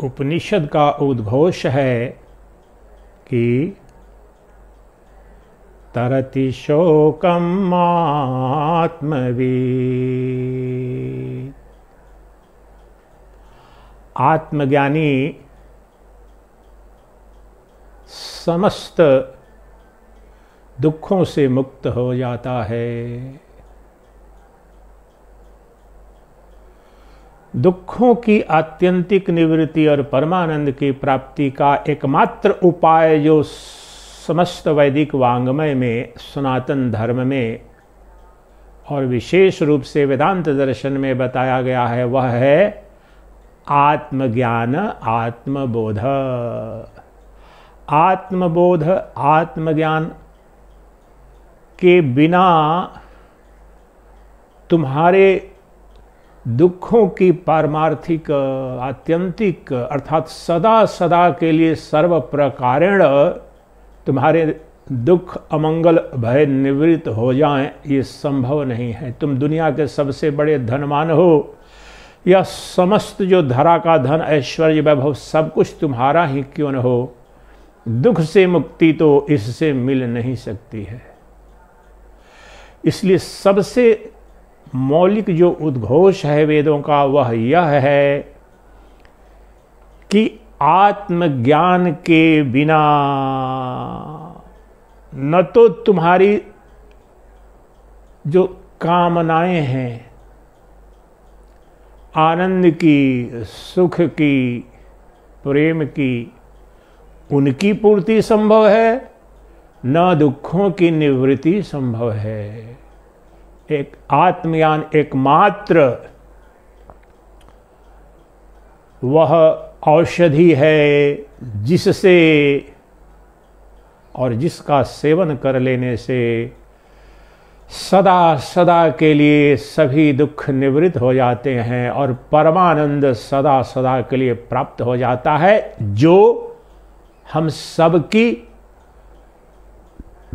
उपनिषद का उद्घोष है कि तरति शोकम आत्मवीत्। आत्मज्ञानी समस्त दुखों से मुक्त हो जाता है। दुखों की आत्यंतिक निवृत्ति और परमानंद की प्राप्ति का एकमात्र उपाय जो समस्त वैदिक वाङ्मय में, सनातन धर्म में और विशेष रूप से वेदांत दर्शन में बताया गया है, वह है आत्मज्ञान, आत्मबोध। आत्मबोध, आत्मज्ञान के बिना तुम्हारे दुखों की पारमार्थिक, आत्यंतिक अर्थात सदा सदा के लिए सर्व प्रकारेण तुम्हारे दुख, अमंगल, भय निवृत्त हो जाएं, ये संभव नहीं है। तुम दुनिया के सबसे बड़े धनवान हो, या समस्त जो धरा का धन, ऐश्वर्य, वैभव सब कुछ तुम्हारा ही क्यों न हो, दुख से मुक्ति तो इससे मिल नहीं सकती है। इसलिए सबसे मौलिक जो उद्घोष है वेदों का वह यह है कि आत्मज्ञान के बिना न तो तुम्हारी जो कामनाएं हैं, आनंद की, सुख की, प्रेम की, उनकी पूर्ति संभव है, न दुखों की निवृत्ति संभव है। एक आत्मज्ञान एकमात्र वह औषधि है जिससे और जिसका सेवन कर लेने से सदा सदा के लिए सभी दुख निवृत्त हो जाते हैं और परमानंद सदा सदा के लिए प्राप्त हो जाता है, जो हम सबकी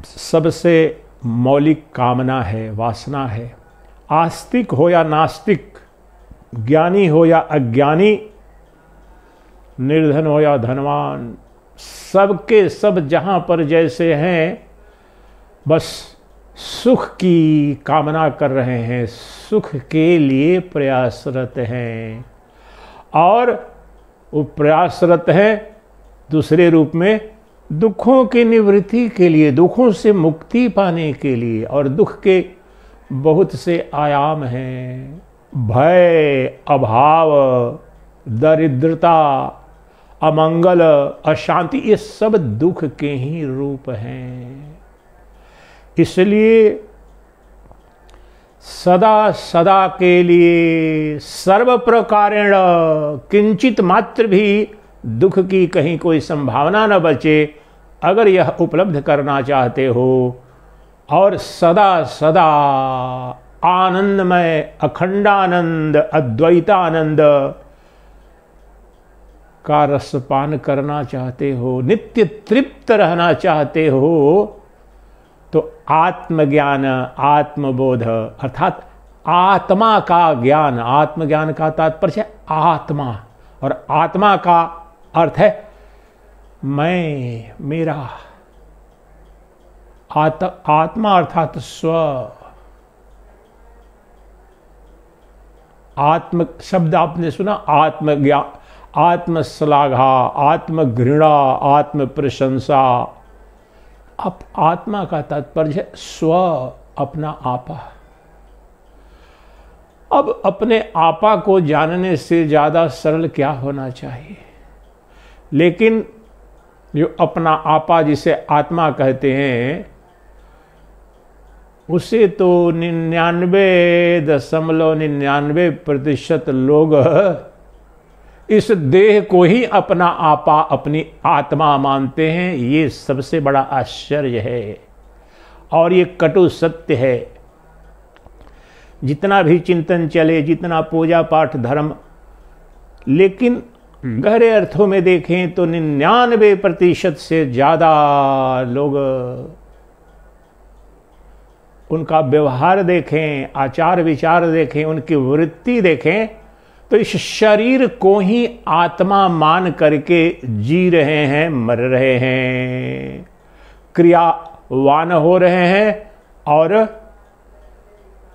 सबसे मौलिक कामना है, वासना है। आस्तिक हो या नास्तिक, ज्ञानी हो या अज्ञानी, निर्धन हो या धनवान, सबके सब जहां पर जैसे हैं, बस सुख की कामना कर रहे हैं, सुख के लिए प्रयासरत हैं। और वो प्रयासरत हैं दूसरे रूप में दुखों की निवृत्ति के लिए, दुखों से मुक्ति पाने के लिए। और दुख के बहुत से आयाम हैं, भय, अभाव, दरिद्रता, अमंगल, अशांति, ये सब दुख के ही रूप हैं। इसलिए सदा सदा के लिए सर्व प्रकारेण किंचित मात्र भी दुख की कहीं कोई संभावना न बचे, अगर यह उपलब्ध करना चाहते हो और सदा सदा आनंदमय, अखंडानंद, अद्वैतानंद का रसपान करना चाहते हो, नित्य तृप्त रहना चाहते हो, तो आत्मज्ञान, आत्मबोध अर्थात आत्मा का ज्ञान, आत्मज्ञान का तात्पर्य आत्मा, और आत्मा का अर्थ है मैं, मेरा। आत्मा अर्थात स्व। आत्म शब्द आपने सुना, आत्मज्ञान, आत्मश्लाघा, आत्मघृणा, आत्म प्रशंसा। अब आत्मा का तात्पर्य स्व, अपना आपा। अब अपने आपा को जानने से ज्यादा सरल क्या होना चाहिए। लेकिन जो अपना आपा जिसे आत्मा कहते हैं, उसे तो 99.99% लोग इस देह को ही अपना आपा, अपनी आत्मा मानते हैं। ये सबसे बड़ा आश्चर्य है और ये कटु सत्य है। जितना भी चिंतन चले, जितना पूजा पाठ धर्म, लेकिन गहरे अर्थों में देखें तो 99% से ज्यादा लोग, उनका व्यवहार देखें, आचार विचार देखें, उनकी वृत्ति देखें, तो इस शरीर को ही आत्मा मान करके जी रहे हैं, मर रहे हैं, क्रियावान हो रहे हैं और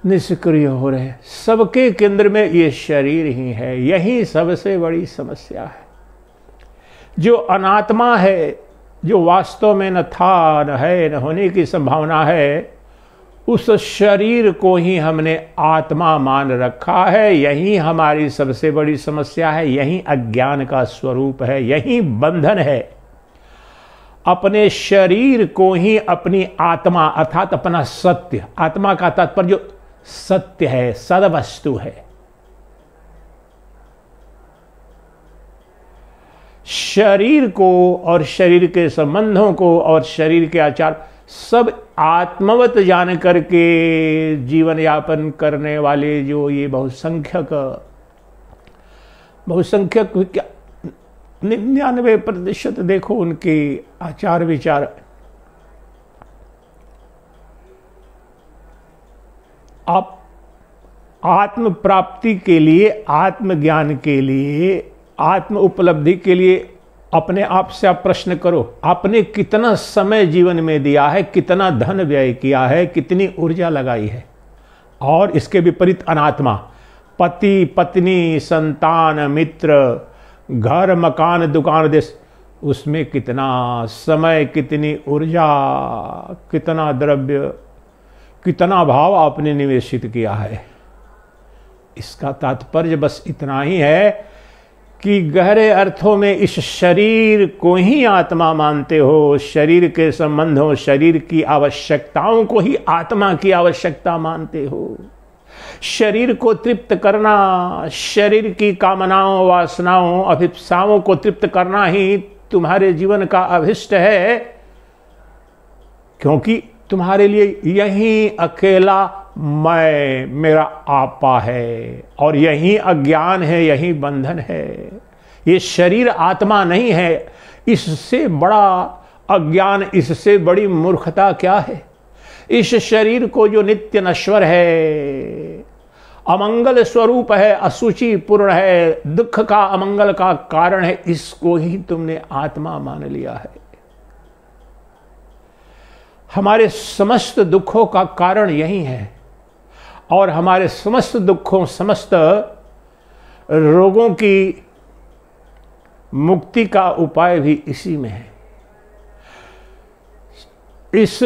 निष्क्रिय हो रहे हैं। सबके केंद्र में ये शरीर ही है। यही सबसे बड़ी समस्या है। जो अनात्मा है, जो वास्तव में न था, न है, न होने की संभावना है, उस शरीर को ही हमने आत्मा मान रखा है। यही हमारी सबसे बड़ी समस्या है। यही अज्ञान का स्वरूप है। यही बंधन है। अपने शरीर को ही अपनी आत्मा अर्थात अपना सत्य, आत्मा का तात्पर्य जो सत्य है, सदवस्तु है, शरीर को और शरीर के संबंधों को और शरीर के आचार सब आत्मवत जान करके जीवन यापन करने वाले जो ये बहुसंख्यक 99% देखो उनके आचार विचार आप आत्म प्राप्ति के लिए, आत्मज्ञान के लिए, आत्म उपलब्धि के लिए अपने आप से आप प्रश्न करो, आपने कितना समय जीवन में दिया है, कितना धन व्यय किया है, कितनी ऊर्जा लगाई है। और इसके विपरीत अनात्मा, पति पत्नी संतान मित्र घर मकान दुकान देश, उसमें कितना समय, कितनी ऊर्जा, कितना द्रव्य, कितना भाव आपने निवेशित किया है। इसका तात्पर्य बस इतना ही है कि गहरे अर्थों में इस शरीर को ही आत्मा मानते हो, शरीर के संबंधों, शरीर की आवश्यकताओं को ही आत्मा की आवश्यकता मानते हो। शरीर को तृप्त करना, शरीर की कामनाओं, वासनाओं, अभिप्साओं को तृप्त करना ही तुम्हारे जीवन का अभिष्ट है, क्योंकि तुम्हारे लिए यही अकेला मैं, मेरा आपा है और यही अज्ञान है, यही बंधन है। ये शरीर आत्मा नहीं है। इससे बड़ा अज्ञान, इससे बड़ी मूर्खता क्या है। इस शरीर को जो नित्य नश्वर है, अमंगल स्वरूप है, असुचि पूर्ण है, दुख का अमंगल का कारण है, इसको ही तुमने आत्मा मान लिया है। हमारे समस्त दुखों का कारण यही है और हमारे समस्त दुखों, समस्त रोगों की मुक्ति का उपाय भी इसी में है। इस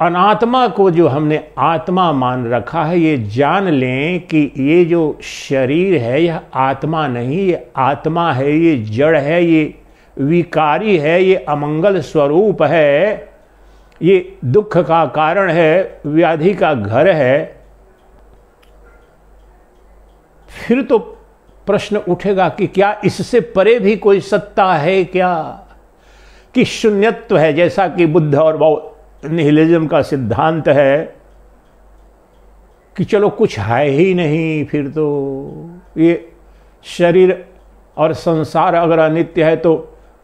अनात्मा को जो हमने आत्मा मान रखा है, ये जान लें कि ये जो शरीर है यह आत्मा नहीं, ये आत्मा है, ये जड़ है, ये विकारी है, ये अमंगल स्वरूप है, ये दुख का कारण है, व्याधि का घर है। फिर तो प्रश्न उठेगा कि क्या इससे परे भी कोई सत्ता है क्या, कि शून्यत्व है, जैसा कि बुद्ध और निहिलिज्म का सिद्धांत है कि चलो कुछ है ही नहीं। फिर तो ये शरीर और संसार अगर अनित्य है तो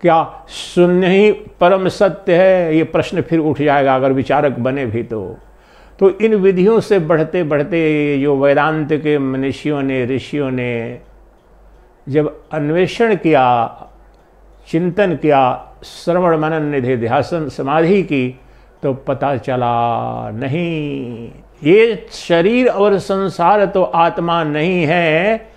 क्या शून्य ही परम सत्य है? ये प्रश्न फिर उठ जाएगा अगर विचारक बने भी तो इन विधियों से बढ़ते बढ़ते जो वेदांत के मनीषियों ने, ऋषियों ने जब अन्वेषण किया, चिंतन किया, श्रवण मनन निधि ध्यान समाधि की, तो पता चला नहीं, ये शरीर और संसार तो आत्मा नहीं है,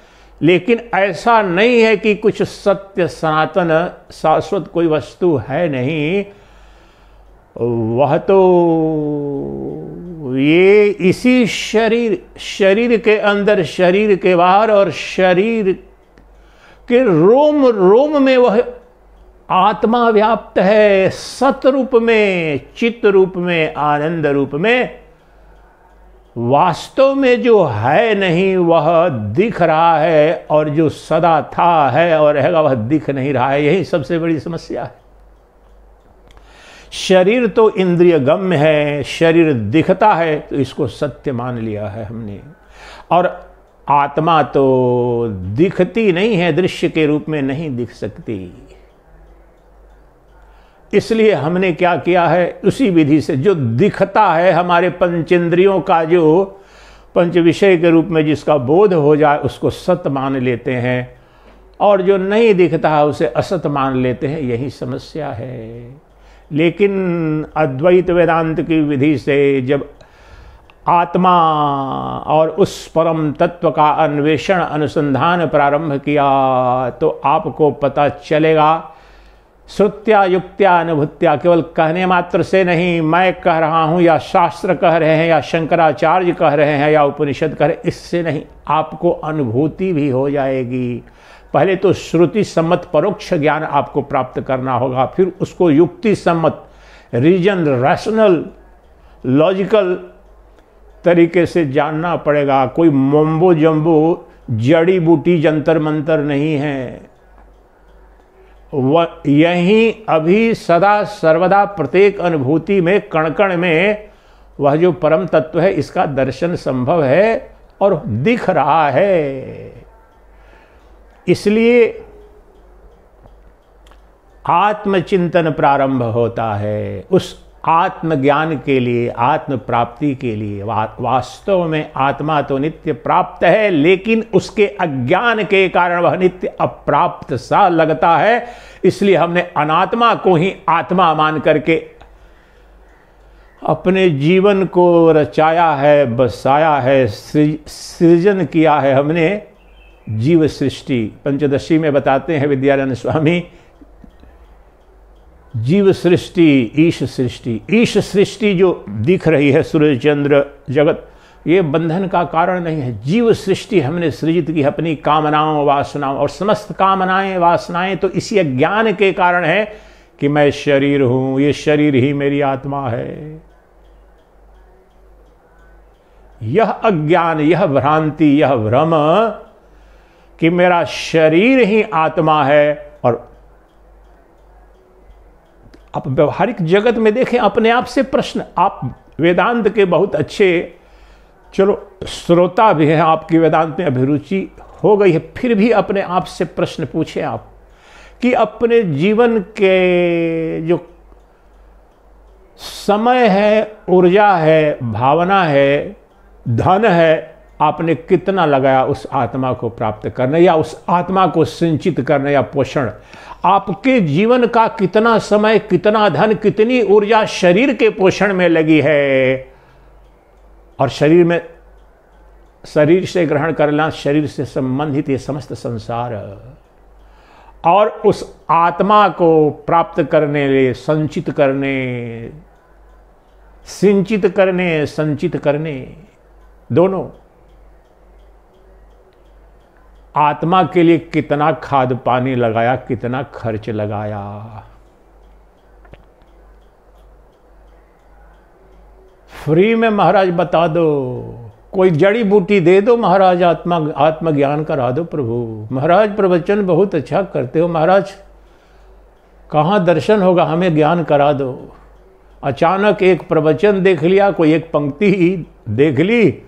लेकिन ऐसा नहीं है कि कुछ सत्य सनातन शाश्वत कोई वस्तु है नहीं। वह तो ये इसी शरीर के अंदर, शरीर के बाहर और शरीर के रोम रोम में वह आत्मा व्याप्त है, सत रूप में, चित्त रूप में, आनंद रूप में। वास्तव में जो है नहीं वह दिख रहा है, और जो सदा था, है और रहेगा वह दिख नहीं रहा है। यही सबसे बड़ी समस्या है। शरीर तो इंद्रिय गम्य है, शरीर दिखता है तो इसको सत्य मान लिया है हमने, और आत्मा तो दिखती नहीं है, दृश्य के रूप में नहीं दिख सकती। इसलिए हमने क्या किया है, उसी विधि से जो दिखता है, हमारे पंचेंद्रियों का जो पंच विषय के रूप में जिसका बोध हो जाए उसको सत्य मान लेते हैं, और जो नहीं दिखता है उसे असत मान लेते हैं। यही समस्या है। लेकिन अद्वैत वेदांत की विधि से जब आत्मा और उस परम तत्व का अन्वेषण अनुसंधान प्रारंभ किया तो आपको पता चलेगा, श्रुत्या युक्त्या अनुभूत्या, केवल कहने मात्र से नहीं, मैं कह रहा हूँ या शास्त्र कह रहे हैं या शंकराचार्य कह रहे हैं या उपनिषद कह रहे हैं, इससे नहीं, आपको अनुभूति भी हो जाएगी। पहले तो श्रुति सम्मत परोक्ष ज्ञान आपको प्राप्त करना होगा, फिर उसको युक्ति सम्मत रीजन रैशनल लॉजिकल तरीके से जानना पड़ेगा। कोई मोम्बो जम्बो जड़ी बूटी जंतर मंतर नहीं है। वह यहीं अभी सदा सर्वदा प्रत्येक अनुभूति में कण कण में वह जो परम तत्व है इसका दर्शन संभव है और दिख रहा है। इसलिए आत्मचिंतन प्रारंभ होता है। उस आत्मज्ञान के लिए, आत्म प्राप्ति के लिए, वास्तव में आत्मा तो नित्य प्राप्त है, लेकिन उसके अज्ञान के कारण वह नित्य अप्राप्त सा लगता है। इसलिए हमने अनात्मा को ही आत्मा मान करके अपने जीवन को रचाया है, बसाया है, सृजन किया है हमने। जीव सृष्टि पंचदशी में बताते हैं विद्यानंद स्वामी, जीव सृष्टि, ईश सृष्टि। ईश सृष्टि जो दिख रही है, सूर्य चंद्र जगत, ये बंधन का कारण नहीं है। जीव सृष्टि हमने सृजित की अपनी कामनाओं वासनाओं, और समस्त कामनाएं वासनाएं तो इसी अज्ञान के कारण है कि मैं शरीर हूं, ये शरीर ही मेरी आत्मा है। यह अज्ञान, यह भ्रांति, यह भ्रम कि मेरा शरीर ही आत्मा है। और आप व्यवहारिक जगत में देखें, अपने आप से प्रश्न, आप वेदांत के बहुत अच्छे चलो श्रोता भी हैं, आपकी वेदांत में अभिरुचि हो गई है, फिर भी अपने आप से प्रश्न पूछें आप कि अपने जीवन के जो समय है, ऊर्जा है, भावना है, धन है, आपने कितना लगाया उस आत्मा को प्राप्त करने या उस आत्मा को सिंचित करने या पोषण। आपके जीवन का कितना समय, कितना धन, कितनी ऊर्जा शरीर के पोषण में लगी है। और शरीर में, शरीर से ग्रहण करना, शरीर से संबंधित ये समस्त संसार, और उस आत्मा को प्राप्त करने, संचित करने, सिंचित करने, संचित करने, दोनों। आत्मा के लिए कितना खाद पानी लगाया, कितना खर्च लगाया। फ्री में महाराज बता दो, कोई जड़ी बूटी दे दो महाराज, आत्मज्ञान करा दो प्रभु। महाराज प्रवचन बहुत अच्छा करते हो महाराज, कहाँ दर्शन होगा, हमें ज्ञान करा दो। अचानक एक प्रवचन देख लिया, कोई एक पंक्ति देख ली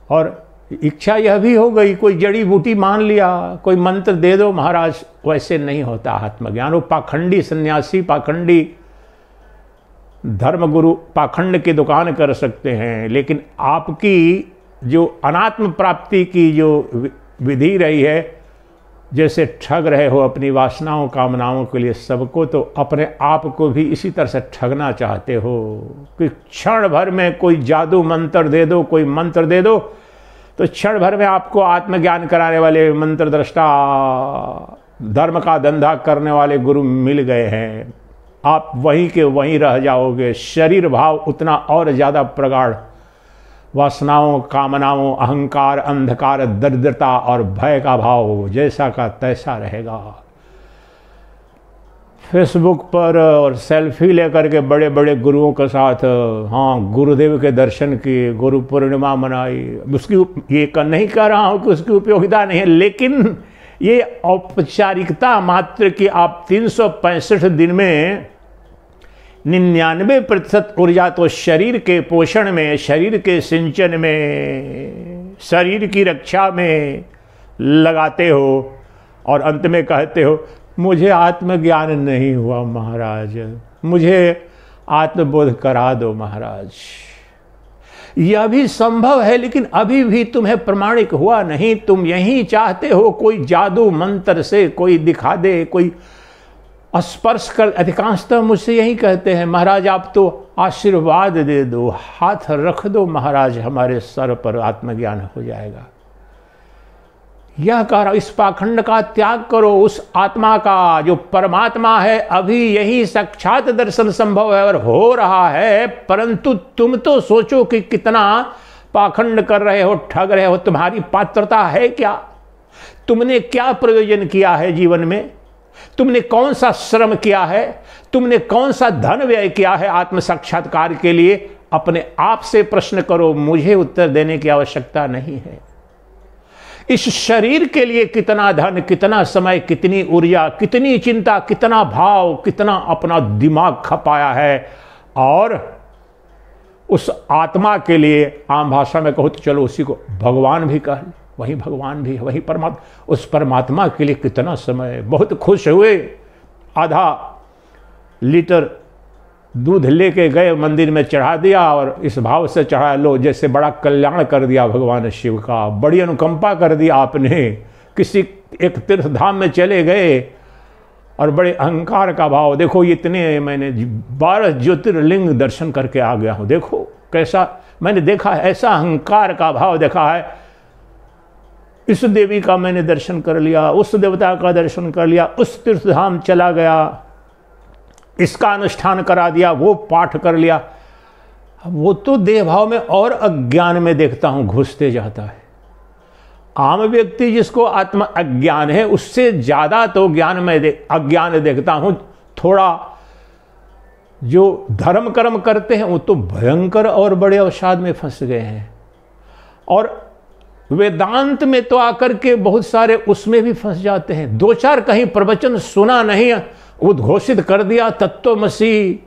और इच्छा यह भी हो गई, कोई जड़ी बूटी मान लिया, कोई मंत्र दे दो महाराज। वैसे नहीं होता आत्मज्ञान। वो पाखंडी सन्यासी, पाखंडी धर्मगुरु पाखंड की दुकान कर सकते हैं, लेकिन आपकी जो अनात्म प्राप्ति की जो विधि रही है, जैसे ठग रहे हो अपनी वासनाओं कामनाओं के लिए सबको, तो अपने आप को भी इसी तरह से ठगना चाहते हो कि क्षण भर में कोई जादू मंत्र दे दो, कोई मंत्र दे दो, तो क्षण भर में आपको आत्मज्ञान कराने वाले मंत्र दृष्टा, धर्म का धंधा करने वाले गुरु मिल गए हैं। आप वहीं के वहीं रह जाओगे। शरीर भाव उतना और ज़्यादा प्रगाढ़, वासनाओं कामनाओं अहंकार अंधकार दरिद्रता और भय का भाव जैसा का तैसा रहेगा। फेसबुक पर और सेल्फी लेकर के बड़े बड़े गुरुओं के साथ, हाँ गुरुदेव के दर्शन किए, गुरु पूर्णिमा मनाई, उसकी ये नहीं कह रहा हूँ कि उसकी उपयोगिता नहीं है, लेकिन ये औपचारिकता मात्र कि आप 365 दिन में 99% ऊर्जा तो शरीर के पोषण में, शरीर के सिंचन में, शरीर की रक्षा में लगाते हो, और अंत में कहते हो मुझे आत्मज्ञान नहीं हुआ महाराज, मुझे आत्मबोध करा दो महाराज। यह भी संभव है, लेकिन अभी भी तुम्हें प्रमाणिक हुआ नहीं। तुम यही चाहते हो कोई जादू मंत्र से कोई दिखा दे, कोई स्पर्श कर। अधिकांशतः मुझसे यही कहते हैं, महाराज आप तो आशीर्वाद दे दो, हाथ रख दो महाराज हमारे सर पर, आत्मज्ञान हो जाएगा। यह कह रहा, इस पाखंड का त्याग करो, उस आत्मा का जो परमात्मा है अभी यही साक्षात दर्शन संभव है और हो रहा है। परंतु तुम तो सोचो कि कितना पाखंड कर रहे हो, ठग रहे हो। तुम्हारी पात्रता है क्या? तुमने क्या प्रयोजन किया है जीवन में? तुमने कौन सा श्रम किया है? तुमने कौन सा धन व्यय किया है आत्म साक्षात्कार के लिए? अपने आप से प्रश्न करो, मुझे उत्तर देने की आवश्यकता नहीं है। इस शरीर के लिए कितना धन, कितना समय, कितनी ऊर्जा, कितनी चिंता, कितना भाव, कितना अपना दिमाग खपाया है। और उस आत्मा के लिए आम भाषा में कहो तो चलो उसी को भगवान भी कह, वही भगवान भी है, वही परमात्मा। उस परमात्मा के लिए कितना समय। बहुत खुश हुए, आधा लीटर दूध लेके गए, मंदिर में चढ़ा दिया और इस भाव से चढ़ा, लो जैसे बड़ा कल्याण कर दिया भगवान शिव का, बड़ी अनुकंपा कर दिया आपने। किसी एक तीर्थ धाम में चले गए और बड़े अहंकार का भाव, देखो इतने मैंने 12 ज्योतिर्लिंग दर्शन करके आ गया हूँ, देखो कैसा मैंने देखा है, ऐसा अहंकार का भाव देखा है। इस देवी का मैंने दर्शन कर लिया, उस देवता का दर्शन कर लिया, उस तीर्थ धाम चला गया, इसका अनुष्ठान करा दिया, वो पाठ कर लिया। वो तो देह भाव में और अज्ञान में देखता हूं घुसते जाता है। आम व्यक्ति जिसको आत्म अज्ञान है उससे ज्यादा तो ज्ञान में अज्ञान देखता हूं। थोड़ा जो धर्म कर्म करते हैं वो तो भयंकर और बड़े अवसाद में फंस गए हैं। और वेदांत में तो आकर के बहुत सारे उसमें भी फंस जाते हैं। 2-4 कहीं प्रवचन सुना नहीं, उद्घोषित कर दिया तत्वमसी,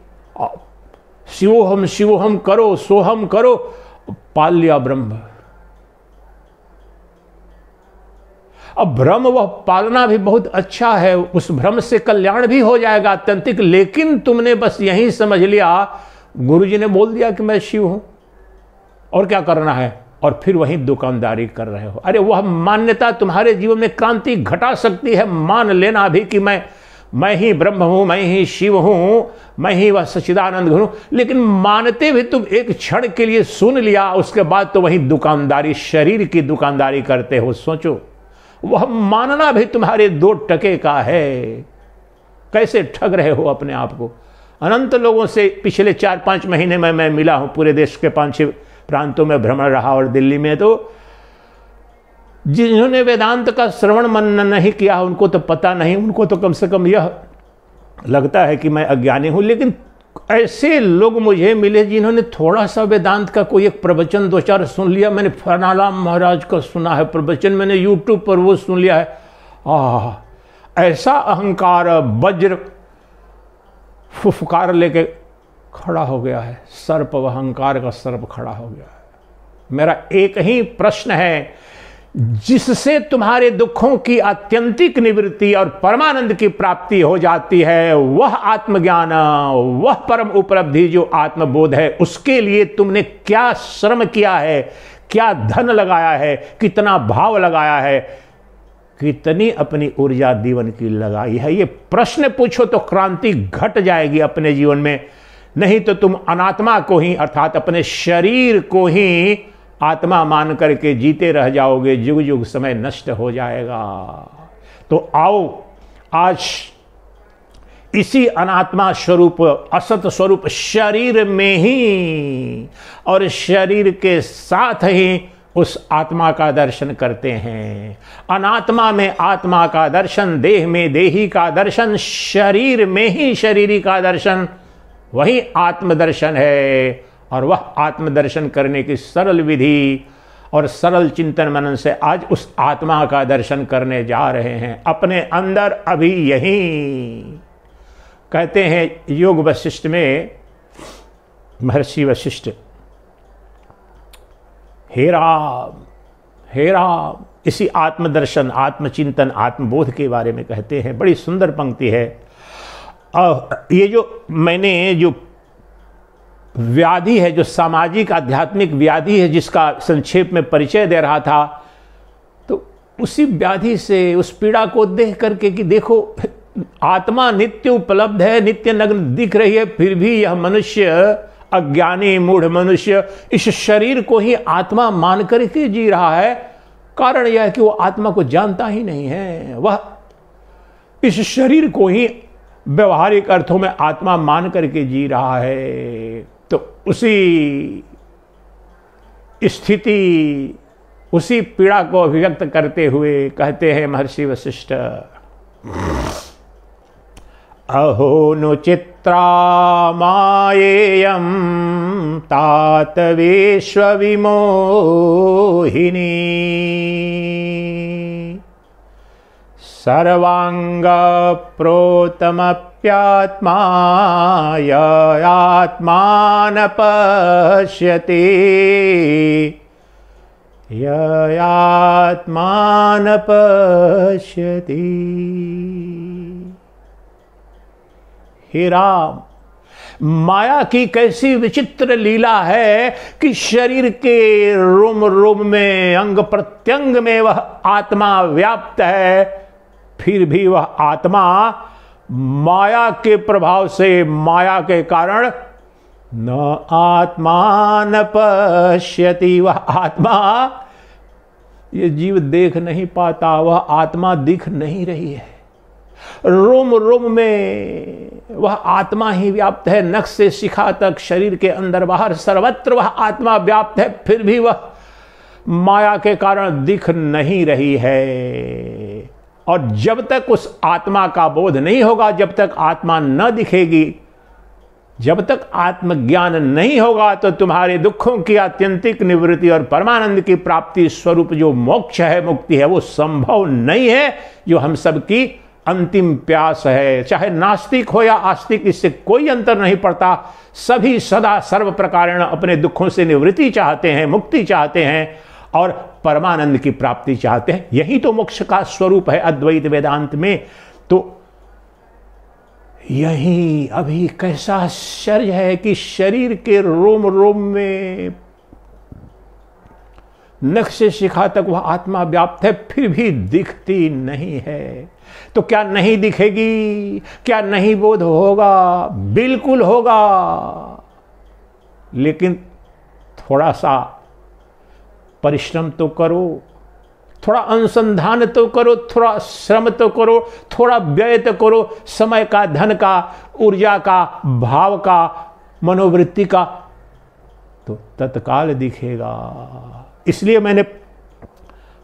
शिवोहम शिवोहम करो, सोहम करो, पाल लिया ब्रह्म। अब भ्रम वह पालना भी बहुत अच्छा है, उस भ्रम से कल्याण भी हो जाएगा आत्यंतिक। लेकिन तुमने बस यही समझ लिया, गुरुजी ने बोल दिया कि मैं शिव हूं और क्या करना है, और फिर वहीं दुकानदारी कर रहे हो। अरे वह मान्यता तुम्हारे जीवन में क्रांति घटा सकती है। मान लेना भी कि मैं ही ब्रह्म हूं, मैं ही शिव हूं, मैं ही वह सच्चिदानंद हूं। लेकिन मानते भी तुम एक क्षण के लिए सुन लिया, उसके बाद तो वही दुकानदारी, शरीर की दुकानदारी करते हो। सोचो, वह मानना भी तुम्हारे 2 टके का है। कैसे ठग रहे हो अपने आप को। अनंत लोगों से पिछले 4-5 महीने में मैं मिला हूं, पूरे देश के 5-6 प्रांतों में भ्रमण रहा और दिल्ली में। तो जिन्होंने वेदांत का श्रवण मनन नहीं किया उनको तो पता नहीं, उनको तो कम से कम यह लगता है कि मैं अज्ञानी हूं। लेकिन ऐसे लोग मुझे मिले जिन्होंने थोड़ा सा वेदांत का कोई एक प्रवचन 2-4 सुन लिया। मैंने फनाराम महाराज का सुना है प्रवचन, मैंने यूट्यूब पर वो सुन लिया है। ऐसा अहंकार वज्र फुफकार लेके खड़ा हो गया है, सर्प, वह अहंकार का सर्प खड़ा हो गया है। मेरा एक ही प्रश्न है, जिससे तुम्हारे दुखों की आत्यंतिक निवृत्ति और परमानंद की प्राप्ति हो जाती है, वह आत्मज्ञान, वह परम उपलब्धि जो आत्मबोध है, उसके लिए तुमने क्या श्रम किया है, क्या धन लगाया है, कितना भाव लगाया है, कितनी अपनी ऊर्जा जीवन की लगाई है। ये प्रश्न पूछो तो क्रांति घट जाएगी अपने जीवन में। नहीं तो तुम अनात्मा को ही, अर्थात अपने शरीर को ही आत्मा मान करके जीते रह जाओगे, युग युग समय नष्ट हो जाएगा। तो आओ आज इसी अनात्मा स्वरूप, असत स्वरूप शरीर में ही और शरीर के साथ ही उस आत्मा का दर्शन करते हैं। अनात्मा में आत्मा का दर्शन, देह में देही का दर्शन, शरीर में ही शरीरी का दर्शन, वही आत्मदर्शन है। और वह आत्मदर्शन करने की सरल विधि और सरल चिंतन मनन से आज उस आत्मा का दर्शन करने जा रहे हैं अपने अंदर। अभी यही कहते हैं योग वशिष्ठ में, महर्षि वशिष्ठ, हे राम हे राम, इसी आत्मदर्शन, आत्मचिंतन, आत्मबोध के बारे में कहते हैं। बड़ी सुंदर पंक्ति है। ये जो मैंने जो व्याधि है, जो सामाजिक आध्यात्मिक व्याधि है, जिसका संक्षेप में परिचय दे रहा था, तो उसी व्याधि से, उस पीड़ा को देख करके कि देखो आत्मा नित्य उपलब्ध है, नित्य नग्न दिख रही है, फिर भी यह मनुष्य, अज्ञानी मूढ़ मनुष्य, इस शरीर को ही आत्मा मान करके जी रहा है। कारण यह है कि वो आत्मा को जानता ही नहीं है, वह इस शरीर को ही व्यवहारिक अर्थों में आत्मा मान करके जी रहा है। तो उसी स्थिति, उसी पीड़ा को अभिव्यक्त करते हुए कहते हैं महर्षि वशिष्ठ, अहो नु चित्रा मायेयं तात विश्व विमोहिनी सर्वांग प्रोतमप्यात्मा ययात्मान पश्यति ययात्मान पश्यति। हे राम, माया की कैसी विचित्र लीला है कि शरीर के रोम रोम में, अंग प्रत्यंग में वह आत्मा व्याप्त है, फिर भी वह आत्मा माया के प्रभाव से, माया के कारण न आत्मा न पश्यति, वह आत्मा, ये जीव देख नहीं पाता, वह आत्मा दिख नहीं रही है। रोम रोम में वह आत्मा ही व्याप्त है, नख से शिखा तक, शरीर के अंदर बाहर सर्वत्र वह आत्मा व्याप्त है, फिर भी वह माया के कारण दिख नहीं रही है। और जब तक उस आत्मा का बोध नहीं होगा, जब तक आत्मा न दिखेगी, जब तक आत्मज्ञान नहीं होगा, तो तुम्हारे दुखों की आत्यंतिक निवृत्ति और परमानंद की प्राप्ति स्वरूप जो मोक्ष है, मुक्ति है, वो संभव नहीं है, जो हम सबकी अंतिम प्यास है। चाहे नास्तिक हो या आस्तिक, इससे कोई अंतर नहीं पड़ता। सभी सदा सर्व प्रकारेण अपने दुखों से निवृत्ति चाहते हैं, मुक्ति चाहते हैं और परमानंद की प्राप्ति चाहते हैं। यही तो मोक्ष का स्वरूप है अद्वैत वेदांत में। तो यही अभी कैसा आश्चर्य है कि शरीर के रोम रोम में, नख से शिखा तक वह आत्मा व्याप्त है, फिर भी दिखती नहीं है। तो क्या नहीं दिखेगी? क्या नहीं बोध होगा? बिल्कुल होगा, लेकिन थोड़ा सा परिश्रम तो करो, थोड़ा अनुसंधान तो करो, थोड़ा श्रम तो करो, थोड़ा व्यय तो करो, समय का, धन का, ऊर्जा का, भाव का, मनोवृत्ति का, तो तत्काल दिखेगा। इसलिए मैंने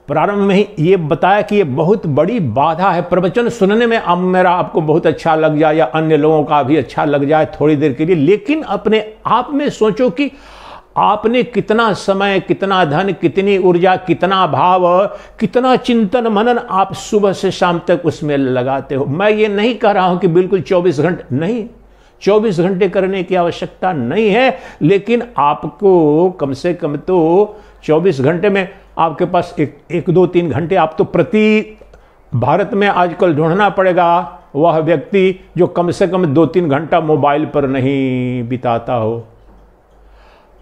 प्रारंभ में ही ये बताया कि ये बहुत बड़ी बाधा है। प्रवचन सुनने में अब मेरा आपको बहुत अच्छा लग जाए या अन्य लोगों का भी अच्छा लग जाए थोड़ी देर के लिए, लेकिन अपने आप में सोचो कि आपने कितना समय, कितना धन, कितनी ऊर्जा, कितना भाव, कितना चिंतन मनन आप सुबह से शाम तक उसमें लगाते हो। मैं ये नहीं कह रहा हूं कि बिल्कुल 24 घंटे नहीं, 24 घंटे करने की आवश्यकता नहीं है, लेकिन आपको कम से कम तो 24 घंटे में आपके पास एक 2-3 घंटे आप तो प्रति भारत में आजकल ढूंढना पड़ेगा वह व्यक्ति जो कम से कम 2-3 घंटा मोबाइल पर नहीं बिताता हो।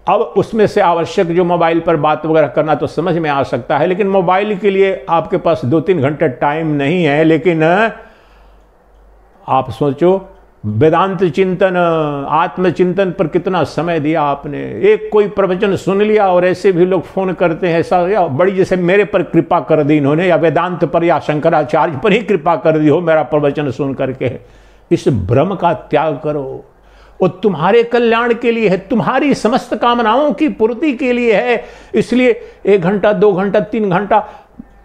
अब उसमें से आवश्यक जो मोबाइल पर बात वगैरह करना तो समझ में आ सकता है, लेकिन मोबाइल के लिए आपके पास 2-3 घंटे टाइम नहीं है। लेकिन आप सोचो, वेदांत चिंतन, आत्मचिंतन पर कितना समय दिया आपने। एक कोई प्रवचन सुन लिया और ऐसे भी लोग फोन करते हैं, ऐसा या बड़ी जैसे मेरे पर कृपा कर दी इन्होंने, या वेदांत पर या शंकराचार्य पर ही कृपा कर दी हो मेरा प्रवचन सुन करके। इस भ्रम का त्याग करो, वो तुम्हारे कल्याण के लिए है, तुम्हारी समस्त कामनाओं की पूर्ति के लिए है। इसलिए 1 घंटा, 2 घंटा, 3 घंटा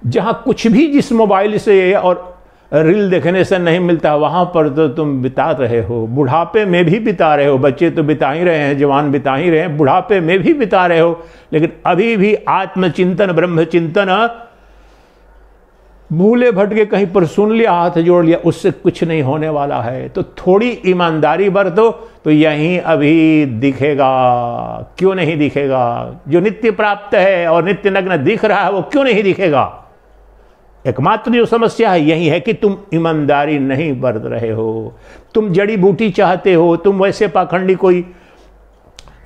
जहां कुछ भी जिस मोबाइल से और रील देखने से नहीं मिलता, वहां पर तो तुम बिता रहे हो। बुढ़ापे में भी बिता रहे हो, बच्चे तो बिता ही रहे हैं, जवान बिता ही रहे हैं, बुढ़ापे में भी बिता रहे हो, लेकिन अभी भी आत्मचिंतन, ब्रह्म चिंतन भूले भटके कहीं पर सुन लिया, हाथ जोड़ लिया, उससे कुछ नहीं होने वाला है। तो थोड़ी ईमानदारी बरतो तो यहीं अभी दिखेगा। क्यों नहीं दिखेगा? जो नित्य प्राप्त है और नित्य नग्न दिख रहा है, वो क्यों नहीं दिखेगा? एकमात्र जो समस्या है यही है कि तुम ईमानदारी नहीं बरत रहे हो। तुम जड़ी बूटी चाहते हो, तुम वैसे पाखंडी कोई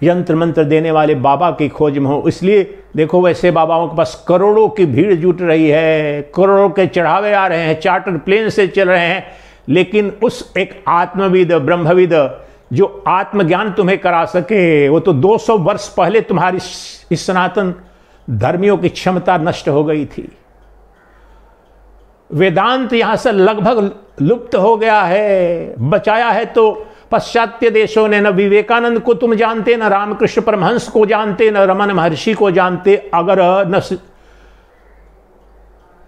यंत्र मंत्र देने वाले बाबा की खोज में हो। इसलिए देखो वैसे बाबाओं के पास करोड़ों की भीड़ जुट रही है, करोड़ों के चढ़ावे आ रहे हैं, चार्टर प्लेन से चल रहे हैं, लेकिन उस एक आत्मविद ब्रह्मविद जो आत्मज्ञान तुम्हें करा सके, वो तो 200 वर्ष पहले तुम्हारी इस सनातन धर्मियों की क्षमता नष्ट हो गई थी। वेदांत यहां से लगभग लुप्त हो गया है। बचाया है तो पाश्चात्य देशों ने। न विवेकानंद को तुम जानते, न रामकृष्ण परमहंस को जानते, न रमन महर्षि को जानते।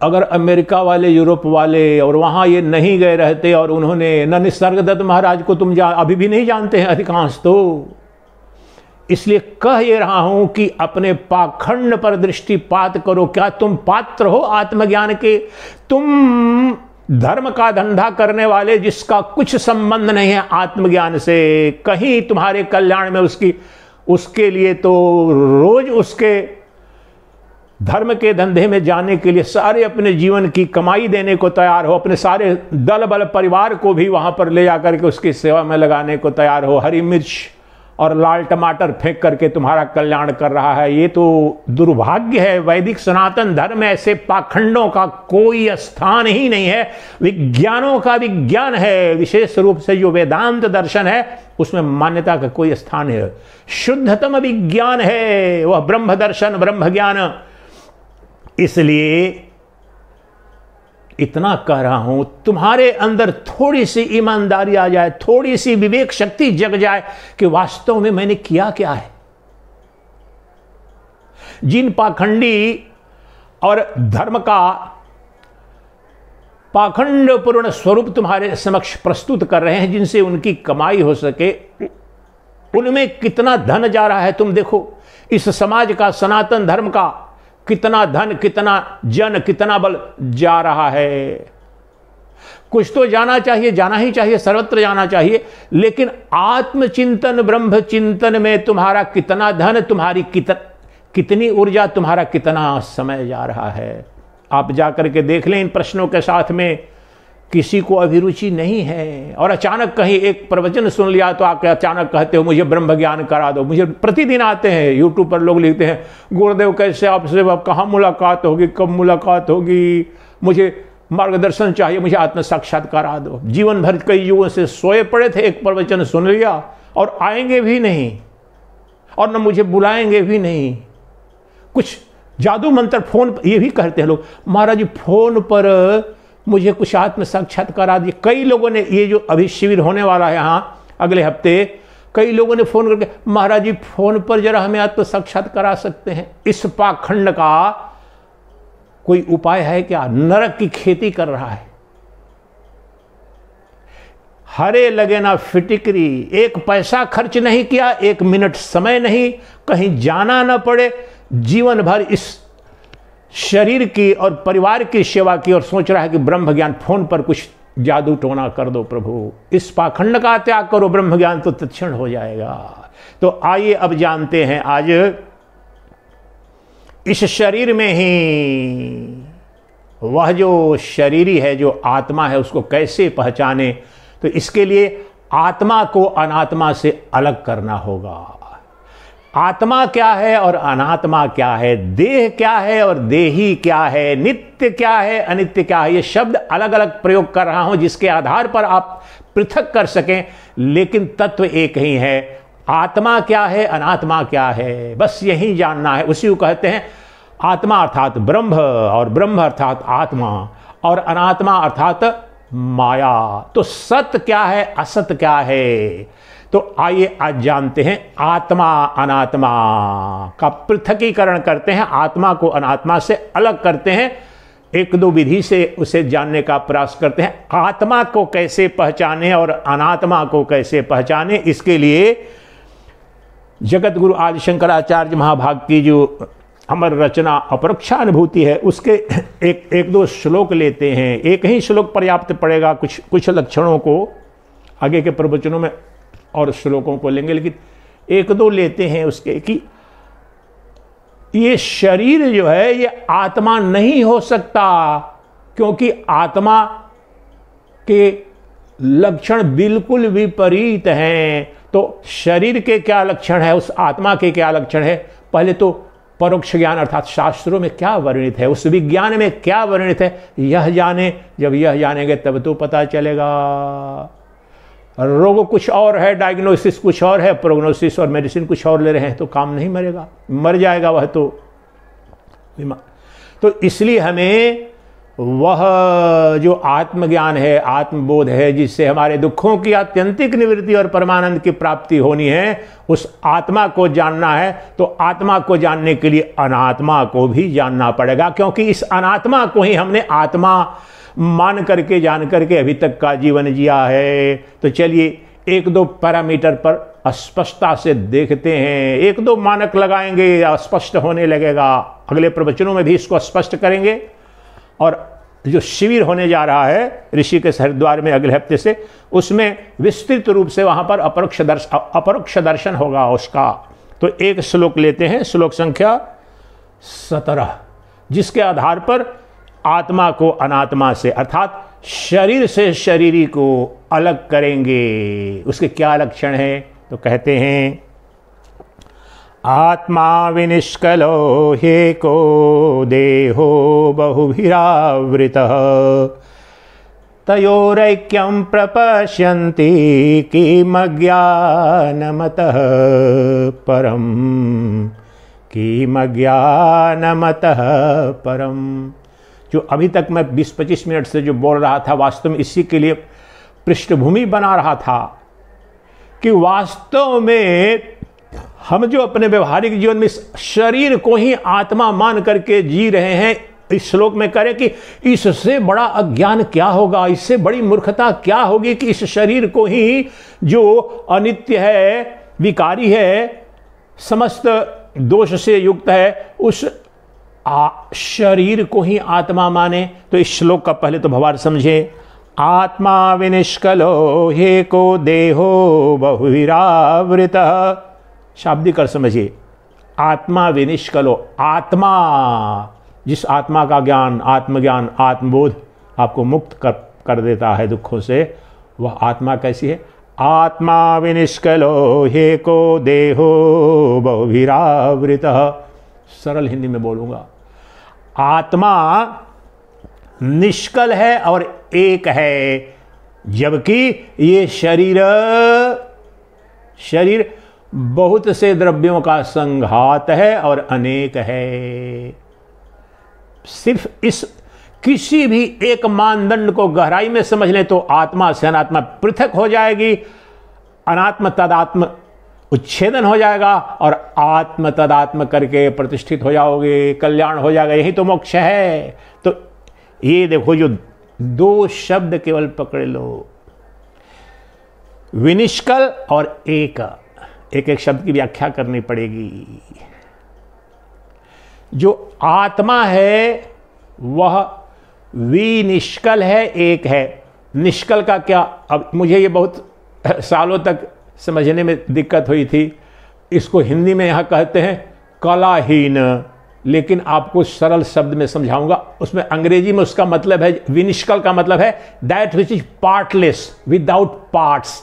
अगर अमेरिका वाले, यूरोप वाले और वहां ये नहीं गए रहते, और उन्होंने न निसर्गदत्त महाराज को तुम अभी भी नहीं जानते हैं अधिकांश तो। इसलिए कह ये रहा हूं कि अपने पाखंड पर दृष्टिपात करो। क्या तुम पात्र हो आत्मज्ञान के? तुम धर्म का धंधा करने वाले जिसका कुछ संबंध नहीं है आत्मज्ञान से, कहीं तुम्हारे कल्याण में उसके लिए तो रोज उसके धर्म के धंधे में जाने के लिए सारे अपने जीवन की कमाई देने को तैयार हो, अपने सारे दल बल परिवार को भी वहां पर ले जाकर के उसकी सेवा में लगाने को तैयार हो। हरी मिर्च और लाल टमाटर फेंक करके तुम्हारा कल्याण कर रहा है। ये तो दुर्भाग्य है। वैदिक सनातन धर्म में ऐसे पाखंडों का कोई स्थान ही नहीं है। विज्ञानों का विज्ञान है, विशेष रूप से जो वेदांत दर्शन है उसमें मान्यता का कोई स्थान है। शुद्धतम विज्ञान है वह ब्रह्म दर्शन, ब्रह्म ज्ञान। इसलिए इतना कह रहा हूं, तुम्हारे अंदर थोड़ी सी ईमानदारी आ जाए, थोड़ी सी विवेक शक्ति जग जाए कि वास्तव में मैंने किया क्या है। जिन पाखंडी और धर्म का पाखंडपूर्ण स्वरूप तुम्हारे समक्ष प्रस्तुत कर रहे हैं, जिनसे उनकी कमाई हो सके, उनमें कितना धन जा रहा है तुम देखो। इस समाज का, सनातन धर्म का कितना धन, कितना जन, कितना बल जा रहा है। कुछ तो जाना चाहिए, जाना ही चाहिए, सर्वत्र जाना चाहिए, लेकिन आत्मचिंतन, ब्रह्म चिंतन में तुम्हारा कितना धन, तुम्हारी कितनी ऊर्जा, तुम्हारा कितना समय जा रहा है। आप जाकर के देख लें। इन प्रश्नों के साथ में किसी को अभिरुचि नहीं है, और अचानक कहीं एक प्रवचन सुन लिया तो आके अचानक कहते हो मुझे ब्रह्म ज्ञान करा दो। मुझे प्रतिदिन आते हैं, यूट्यूब पर लोग लिखते हैं, गुरुदेव कैसे आपसे, अब कहाँ मुलाकात होगी, कब मुलाकात होगी, मुझे मार्गदर्शन चाहिए, मुझे आत्म साक्षात्कार करा दो। जीवन भर कई युगों से सोए पड़े थे, एक प्रवचन सुन लिया और आएंगे भी नहीं, और न मुझे बुलाएंगे भी नहीं। कुछ जादू मंत्र फोन, ये भी कहते हैं लोग, महाराज जी फोन पर मुझे कुछ आत्म साक्षात्कार करा दिए। कई लोगों ने, ये जो अभी शिविर होने वाला है यहाँ अगले हफ्ते, कई लोगों ने फोन करके, महाराज जी फोन पर जरा हमें आत्म साक्षात्कार करा सकते हैं। इस पाखंड का कोई उपाय है क्या? नरक की खेती कर रहा है। हरे लगे ना फिटिकरी, एक पैसा खर्च नहीं किया, एक मिनट समय नहीं, कहीं जाना ना पड़े, जीवन भर इस शरीर की और परिवार की सेवा की, और सोच रहा है कि ब्रह्म ज्ञान, फोन पर कुछ जादू टोना कर दो प्रभु। इस पाखंड का त्याग करो, ब्रह्म ज्ञान तो तत्क्षण हो जाएगा। तो आइए अब जानते हैं, आज इस शरीर में ही वह जो शरीरी है, जो आत्मा है, उसको कैसे पहचाने। तो इसके लिए आत्मा को अनात्मा से अलग करना होगा। आत्मा क्या है और अनात्मा क्या है, देह क्या है और देही क्या है, नित्य क्या है, अनित्य क्या है। ये शब्द अलग अलग प्रयोग कर रहा हूं जिसके आधार पर आप पृथक कर सकें, लेकिन तत्व एक ही है। आत्मा क्या है, अनात्मा क्या है, बस यही जानना है। उसी को कहते हैं आत्मा अर्थात ब्रह्म, और ब्रह्म अर्थात आत्मा, और अनात्मा अर्थात माया। तो सत्य क्या है, असत्य क्या है। तो आइए आज जानते हैं, आत्मा अनात्मा का पृथकीकरण करते हैं, आत्मा को अनात्मा से अलग करते हैं। एक दो विधि से उसे जानने का प्रयास करते हैं। आत्मा को कैसे पहचाने और अनात्मा को कैसे पहचाने, इसके लिए जगत गुरु आदि शंकराचार्य महाभाग की जो अमर रचना अपरोक्षानुभूति है, उसके एक दो श्लोक लेते हैं। एक ही श्लोक पर्याप्त पड़ेगा, कुछ लक्षणों को आगे के प्रवचनों में और श्लोकों को लेंगे, लेकिन एक दो लेते हैं उसके, कि ये शरीर जो है ये आत्मा नहीं हो सकता, क्योंकि आत्मा के लक्षण बिल्कुल विपरीत हैं। तो शरीर के क्या लक्षण है, उस आत्मा के क्या लक्षण है? पहले तो परोक्ष ज्ञान अर्थात शास्त्रों में क्या वर्णित है, उस विज्ञान में क्या वर्णित है, यह जाने। जब यह जानेंगे तब तो पता चलेगा। रोग कुछ और है, डायग्नोसिस कुछ और है, प्रोग्नोसिस और मेडिसिन कुछ और ले रहे हैं तो काम नहीं मरेगा, मर जाएगा वह तो इसलिए हमें वह जो आत्मज्ञान है, आत्मबोध है, जिससे हमारे दुखों की आत्यंतिक निवृत्ति और परमानंद की प्राप्ति होनी है, उस आत्मा को जानना है। तो आत्मा को जानने के लिए अनात्मा को भी जानना पड़ेगा, क्योंकि इस अनात्मा को ही हमने आत्मा मान करके जान करके अभी तक का जीवन जिया है। तो चलिए एक दो पैरामीटर पर स्पष्टता से देखते हैं, एक दो मानक लगाएंगे, स्पष्ट होने लगेगा। अगले प्रवचनों में भी इसको स्पष्ट करेंगे। और जो शिविर होने जा रहा है ऋषिकेश हरिद्वार में अगले हफ्ते से, उसमें विस्तृत रूप से वहां पर अपरोक्ष दर्शन होगा उसका। तो एक श्लोक लेते हैं, श्लोक संख्या 17, जिसके आधार पर आत्मा को अनात्मा से अर्थात शरीर से शरीरी को अलग करेंगे। उसके क्या लक्षण हैं? तो कहते हैं, आत्मा विनिष्कलो ह्येको देहो बहुभिरावृतः तयोरैक्यं प्रपश्यन्ति किमज्ञानमतः परम, किमज्ञानमतः परम। जो अभी तक मैं 20-25 मिनट से जो बोल रहा था, वास्तव में इसी के लिए पृष्ठभूमि बना रहा था कि वास्तव में हम जो अपने व्यवहारिक जीवन में शरीर को ही आत्मा मान करके जी रहे हैं, इस श्लोक में करें कि इससे बड़ा अज्ञान क्या होगा, इससे बड़ी मूर्खता क्या होगी कि इस शरीर को ही जो अनित्य है, विकारी है, समस्त दोष से युक्त है, उस शरीर को ही आत्मा माने। तो इस श्लोक का पहले तो भावार्थ समझे। आत्मा विनिष्कलो ह्येको देहो बहुविरावृतः, शाब्दिक अर्थ समझिए। आत्मा विनिष्कलो, आत्मा, जिस आत्मा का ज्ञान, आत्मज्ञान, आत्मबोध आपको मुक्त कर देता है दुखों से, वह आत्मा कैसी है? आत्मा विनिष्कलो ह्येको देहो बहुविरावृतः। सरल हिंदी में बोलूंगा, आत्मा निष्कल है और एक है, जबकि ये शरीर बहुत से द्रव्यों का संघात है और अनेक है। सिर्फ इस किसी भी एक मानदंड को गहराई में समझ लें तो आत्मा से अनात्मा पृथक हो जाएगी, अनात्म तदात्म उच्छेदन हो जाएगा और आत्म तदात्म करके प्रतिष्ठित हो जाओगे, कल्याण हो जाएगा। यही तो मोक्ष है। तो ये देखो, जो दो शब्द केवल पकड़ लो, विनिष्कल और एक एक शब्द की व्याख्या करनी पड़ेगी। जो आत्मा है वह विनिष्कल है, एक है। निष्कल का क्या? अब मुझे ये बहुत सालों तक समझने में दिक्कत हुई थी। इसको हिंदी में यहां कहते हैं कलाहीन, लेकिन आपको सरल शब्द में समझाऊंगा। उसमें अंग्रेजी में उसका मतलब है, विनिष्कल का मतलब है that which is partless, without parts.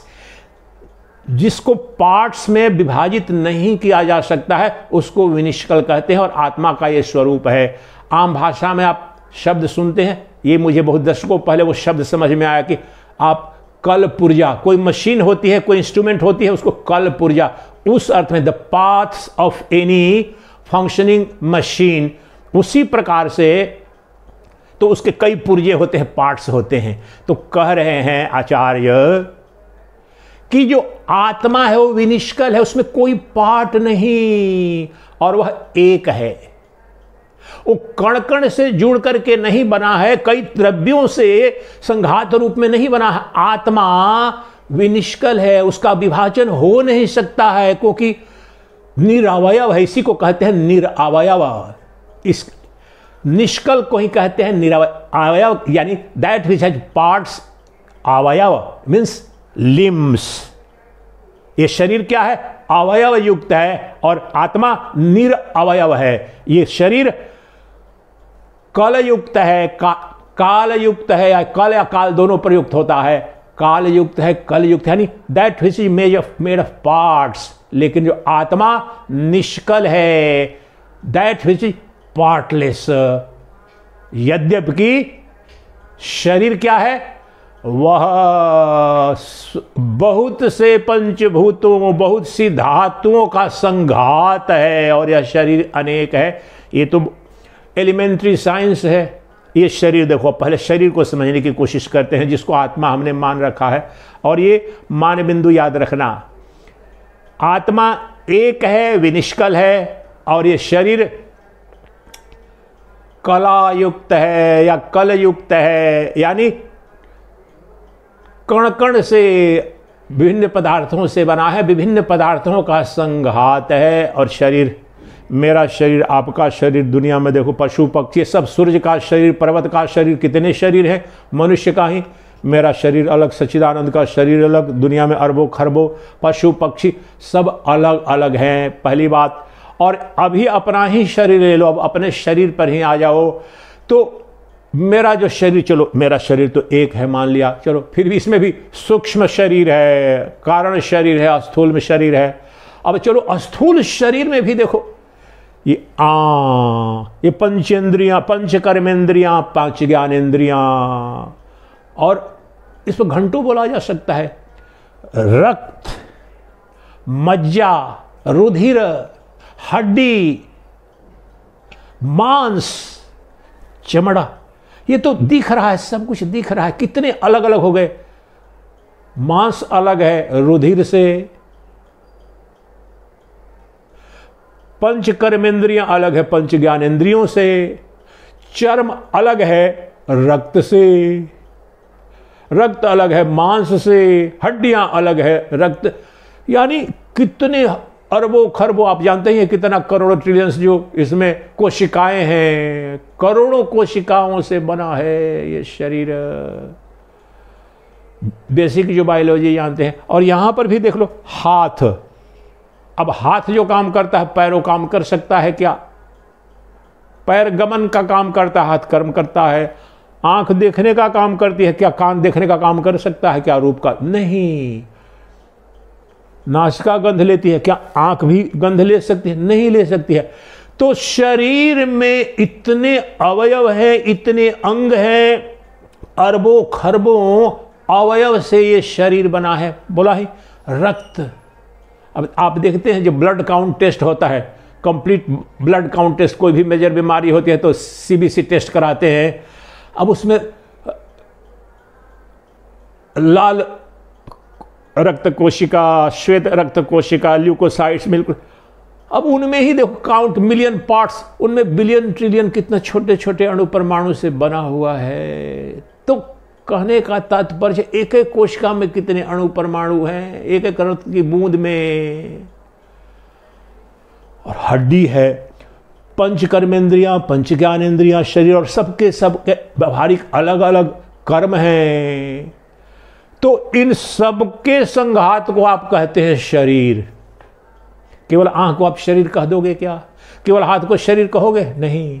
जिसको पार्ट्स में विभाजित नहीं किया जा सकता है उसको विनिष्कल कहते हैं, और आत्मा का ये स्वरूप है। आम भाषा में आप शब्द सुनते हैं, ये मुझे बहुत दशकों पहले वो शब्द समझ में आया कि आप कल पुर्जा, कोई मशीन होती है, कोई इंस्ट्रूमेंट होती है, उसको कल पुर्जा, उस अर्थ में the parts of any functioning machine. उसी प्रकार से तो उसके कई पुर्जे होते हैं, पार्ट्स होते हैं। तो कह रहे हैं आचार्य कि जो आत्मा है वो विनिष्कल है, उसमें कोई पार्ट नहीं और वह एक है। वो कण कण से जुड़ करके नहीं बना है, कई द्रव्यों से संघात रूप में नहीं बना है। आत्मा विनिष्कल है, उसका विभाजन हो नहीं सकता है, क्योंकि निरवयव है। इसी को कहते हैं निरवयव। इस निष्कल को ही कहते हैं निरवयव, यानी दैट विच हैज पार्ट्स। अवयव मीन्स लिम्स। ये शरीर क्या है? अवयव युक्त है, और आत्मा निरअवयव है। ये शरीर कल युक्त है, काल युक्त है, या कल या काल दोनों प्रयुक्त होता है। काल युक्त है, कल युक्त है, यानी that which is made of parts. लेकिन जो आत्मा निष्कल है, दैट विच इज पार्टलेस। यद्यपि शरीर क्या है, वह बहुत से पंचभूतों, बहुत सी धातुओं का संघात है, और यह शरीर अनेक है। ये तो एलिमेंट्री साइंस है। ये शरीर देखो, पहले शरीर को समझने की कोशिश करते हैं, जिसको आत्मा हमने मान रखा है। और ये मान बिंदु याद रखना, आत्मा एक है, विनिष्कल है, और ये शरीर कला युक्त है या कल युक्त है, यानी कण कण से विभिन्न पदार्थों से बना है, विभिन्न पदार्थों का संघात है। और शरीर, मेरा शरीर, आपका शरीर, दुनिया में देखो पशु पक्षी सब, सूर्य का शरीर, पर्वत का शरीर, कितने शरीर हैं, मनुष्य का ही मेरा शरीर अलग, सच्चिदानंद का शरीर अलग, दुनिया में अरबों खरबों पशु पक्षी सब अलग अलग हैं, पहली बात। और अभी अपना ही शरीर ले लो, अब अपने शरीर पर ही आ जाओ, तो मेरा जो शरीर, चलो मेरा शरीर तो एक है मान लिया, चलो फिर भी इसमें भी सूक्ष्म शरीर है, कारण शरीर है, स्थूल में शरीर है। अब चलो स्थूल शरीर में भी देखो, ये पंचेंद्रियां, पंच कर्मेंद्रियां, पांच ज्ञानेंद्रियां, और इसको घंटों बोला जा सकता है। रक्त, मज्जा, रुधिर, हड्डी, मांस, चमड़ा, ये तो दिख रहा है, सब कुछ दिख रहा है। कितने अलग अलग हो गए, मांस अलग है रुधिर से, पंच कर्मेंद्रियां अलग है पंच ज्ञानेंद्रियों से, चर्म अलग है रक्त से, रक्त अलग है मांस से, हड्डियां अलग है रक्त, यानी कितने अरबों खरबों, आप जानते हैं कितना करोड़ों ट्रिलियंस जो इसमें कोशिकाएं हैं, करोड़ों कोशिकाओं से बना है ये शरीर। बेसिक जो बायोलॉजी जानते हैं। और यहां पर भी देख लो हाथ, अब हाथ जो काम करता है, पैरों काम कर सकता है क्या? पैर गमन का काम करता है, हाथ कर्म करता है। आंख देखने का काम करती है क्या? कान देखने का काम कर सकता है क्या? रूप का नहीं। नासिका गंध लेती है क्या? आंख भी गंध ले सकती है? नहीं ले सकती है। तो शरीर में इतने अवयव हैं, इतने अंग हैं, अरबों खरबों अवयव से ये शरीर बना है। बोला ही रक्त। अब आप देखते हैं जो ब्लड काउंट टेस्ट होता है, कंप्लीट ब्लड काउंट टेस्ट, कोई भी मेजर बीमारी होती है तो सीबीसी टेस्ट कराते हैं। अब उसमें लाल रक्त कोशिका, श्वेत रक्त कोशिका, ल्यूकोसाइट्स, मिल्क, अब उनमें ही देखो काउंट मिलियन पार्ट्स, उनमें बिलियन ट्रिलियन कितने छोटे छोटे अणु परमाणु से बना हुआ है। तो कहने का तात्पर्य एक एक कोशिका में कितने अणु परमाणु हैं, एक एक रक्त की बूंद में। और हड्डी है, पंच कर्मेंद्रियां, पंच ज्ञानेंद्रियां, शरीर, और सबके सबके व्यवहारिक अलग अलग कर्म हैं। तो इन सबके संघात को आप कहते हैं शरीर। केवल आंख को आप शरीर कह दोगे क्या? केवल हाथ को शरीर कहोगे? नहीं।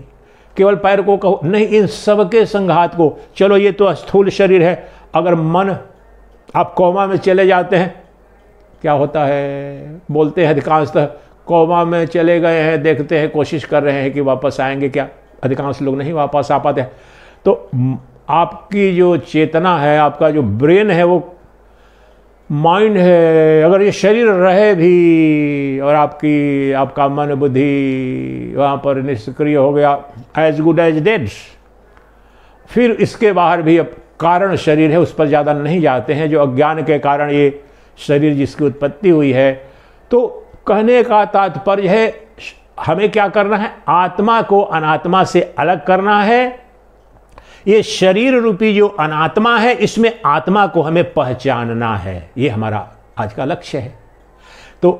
केवल पैर को कहो? नहीं। इन सबके संघात को, चलो ये तो स्थूल शरीर है। अगर मन, आप कोमा में चले जाते हैं, क्या होता है? बोलते हैं अधिकांशतः कोमा में चले गए हैं, देखते हैं, कोशिश कर रहे हैं कि वापस आएंगे क्या? अधिकांश लोग नहीं वापस आ पाते। तो आपकी जो चेतना है, आपका जो ब्रेन है, वो माइंड है, अगर ये शरीर रहे भी और आपका मन बुद्धि वहाँ पर निष्क्रिय हो गया, एज गुड एज डेड, फिर इसके बाहर भी अब कारण शरीर है, उस पर ज़्यादा नहीं जाते हैं, जो अज्ञान के कारण ये शरीर जिसकी उत्पत्ति हुई है। तो कहने का तात्पर्य है, हमें क्या करना है? आत्मा को अनात्मा से अलग करना है। ये शरीर रूपी जो अनात्मा है, इसमें आत्मा को हमें पहचानना है। ये हमारा आज का लक्ष्य है। तो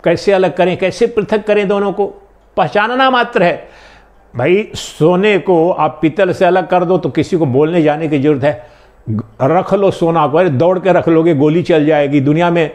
कैसे अलग करें, कैसे पृथक करें दोनों को? पहचानना मात्र है। भाई सोने को आप पीतल से अलग कर दो तो किसी को बोलने जाने की जरूरत है? रख लो सोना को, अरे दौड़ के रख लोगे, गोली चल जाएगी। दुनिया में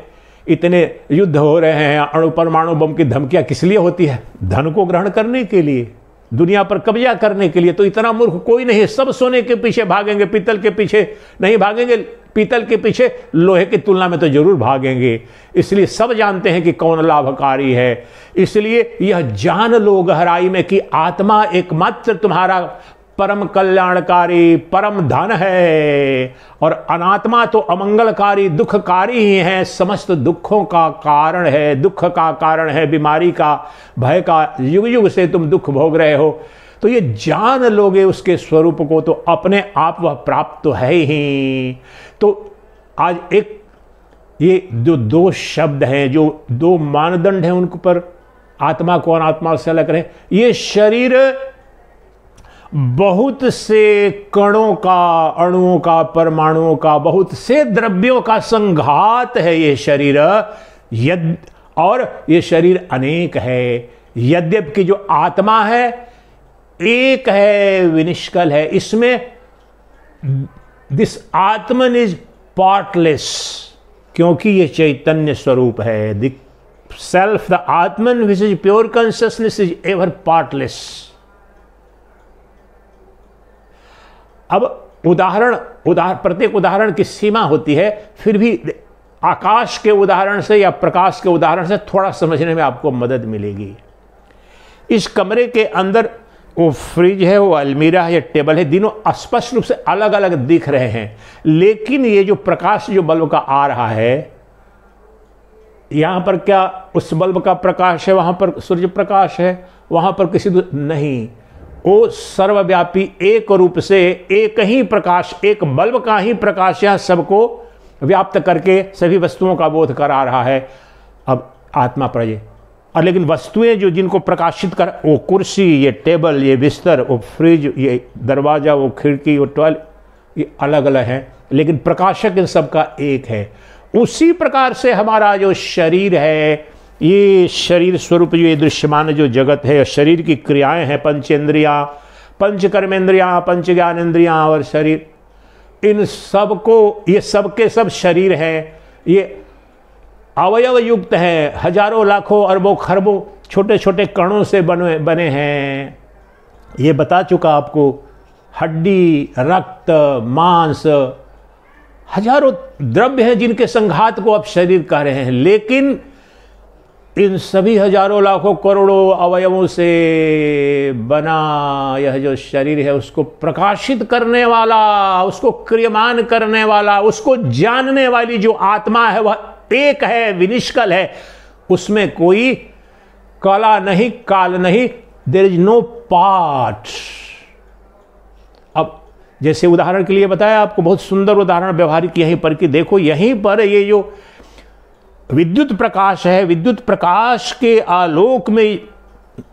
इतने युद्ध हो रहे हैं, अणु परमाणु बम की धमकियां किस लिए होती है? धन को ग्रहण करने के लिए। दुनिया पर कब्जा करने के लिए। तो इतना मूर्ख कोई नहीं है, सब सोने के पीछे भागेंगे, पीतल के पीछे नहीं भागेंगे। पीतल के पीछे लोहे की तुलना में तो जरूर भागेंगे। इसलिए सब जानते हैं कि कौन लाभकारी है। इसलिए यह जान लो गहराई में कि आत्मा एकमात्र तुम्हारा परम कल्याणकारी परम धन है, और अनात्मा तो अमंगलकारी दुखकारी ही है, समस्त दुखों का कारण है, दुख का कारण है, बीमारी का, भय का, युग युग से तुम दुख भोग रहे हो। तो ये जान लोगे उसके स्वरूप को तो अपने आप वह प्राप्त तो है ही। तो आज एक ये जो दो शब्द हैं, जो दो मानदंड हैं, उन पर आत्मा को अनात्मा से अलग करें। ये शरीर बहुत से कणों का, अणुओं का, परमाणुओं का, बहुत से द्रव्यों का संघात है ये शरीर। और ये शरीर अनेक है, यद्यपि जो आत्मा है एक है, विनिष्कल है। इसमें दिस आत्मन इज पार्टलेस, क्योंकि ये चैतन्य स्वरूप है। The self, the Atman which is pure consciousness is ever partless. अब प्रत्येक उदाहरण की सीमा होती है, फिर भी आकाश के उदाहरण से या प्रकाश के उदाहरण से थोड़ा समझने में आपको मदद मिलेगी। इस कमरे के अंदर वो फ्रिज है, वो अलमीरा है, ये टेबल है, तीनों स्पष्ट रूप से अलग अलग दिख रहे हैं। लेकिन ये जो प्रकाश जो बल्ब का आ रहा है, यहां पर क्या उस बल्ब का प्रकाश है, वहां पर सूर्य प्रकाश है, वहां पर किसी नहीं, वो सर्वव्यापी एक रूप से एक ही प्रकाश, एक बल्ब का ही प्रकाश यह सबको व्याप्त करके सभी वस्तुओं का बोध करा रहा है। अब आत्मा पर ये, और लेकिन वस्तुएं जो जिनको प्रकाशित कर, वो कुर्सी, ये टेबल, ये बिस्तर, वो फ्रिज, ये दरवाजा, वो खिड़की, वो टॉयलेट, ये अलग अलग हैं, लेकिन प्रकाशक इन सबका एक है। उसी प्रकार से हमारा जो शरीर है, ये शरीर स्वरूप जो ये दृश्यमान जो जगत है, शरीर की क्रियाएं हैं, पंचेंद्रियां, पंच कर्मेंद्रियां, पंच ज्ञानेंद्रियां और शरीर, इन सबको, ये सबके सब शरीर हैं। ये अवयव युक्त हैं, हजारों लाखों अरबों खरबों छोटे छोटे कणों से बने हैं। ये बता चुका आपको, हड्डी, रक्त, मांस, हजारों द्रव्य हैं जिनके संघात को आप शरीर कह रहे हैं। लेकिन इन सभी हजारों लाखों करोड़ों अवयवों से बना यह जो शरीर है, उसको प्रकाशित करने वाला, उसको क्रियमान करने वाला, उसको जानने वाली जो आत्मा है वह एक है, विनिष्कल है। उसमें कोई काला नहीं, काल नहीं, देयर इज नो पार्ट। अब जैसे उदाहरण के लिए बताया आपको, बहुत सुंदर उदाहरण व्यवहारिक यहीं पर कि देखो, यहीं पर ये जो विद्युत प्रकाश है, विद्युत प्रकाश के आलोक में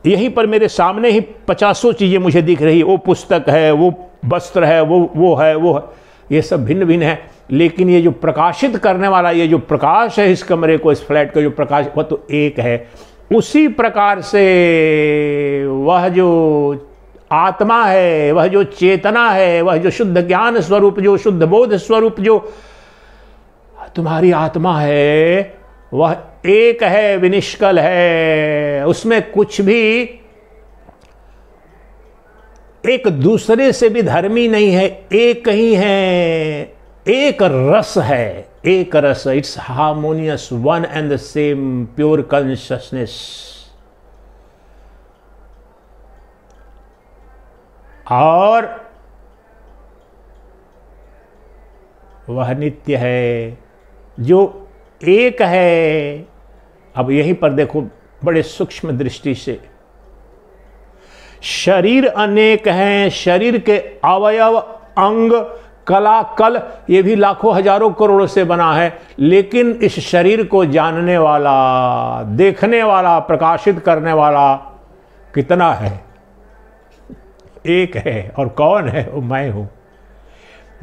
यहीं पर मेरे सामने ही 50 चीजें मुझे दिख रही है। वो पुस्तक है, वो वस्त्र है, वो है, ये सब भिन्न भिन्न है। लेकिन ये जो प्रकाशित करने वाला, ये जो प्रकाश है इस कमरे को, इस फ्लैट का जो प्रकाश, वह तो एक है। उसी प्रकार से वह जो आत्मा है, वह जो चेतना है, वह जो शुद्ध ज्ञान स्वरूप, जो शुद्ध बोध स्वरूप जो तुम्हारी आत्मा है, वह एक है, विनिष्कल है। उसमें कुछ भी एक दूसरे से भी धर्मी नहीं है, एक ही है, एक रस है, एक रस। It's harmonious, one and the same pure consciousness. और वह नित्य है, जो एक है। अब यहीं पर देखो बड़े सूक्ष्म दृष्टि से, शरीर अनेक हैं, शरीर के अवयव, अंग, कला, कल, ये भी लाखों हजारों करोड़ों से बना है। लेकिन इस शरीर को जानने वाला, देखने वाला, प्रकाशित करने वाला कितना है? एक है। और कौन है? वो मैं हूं।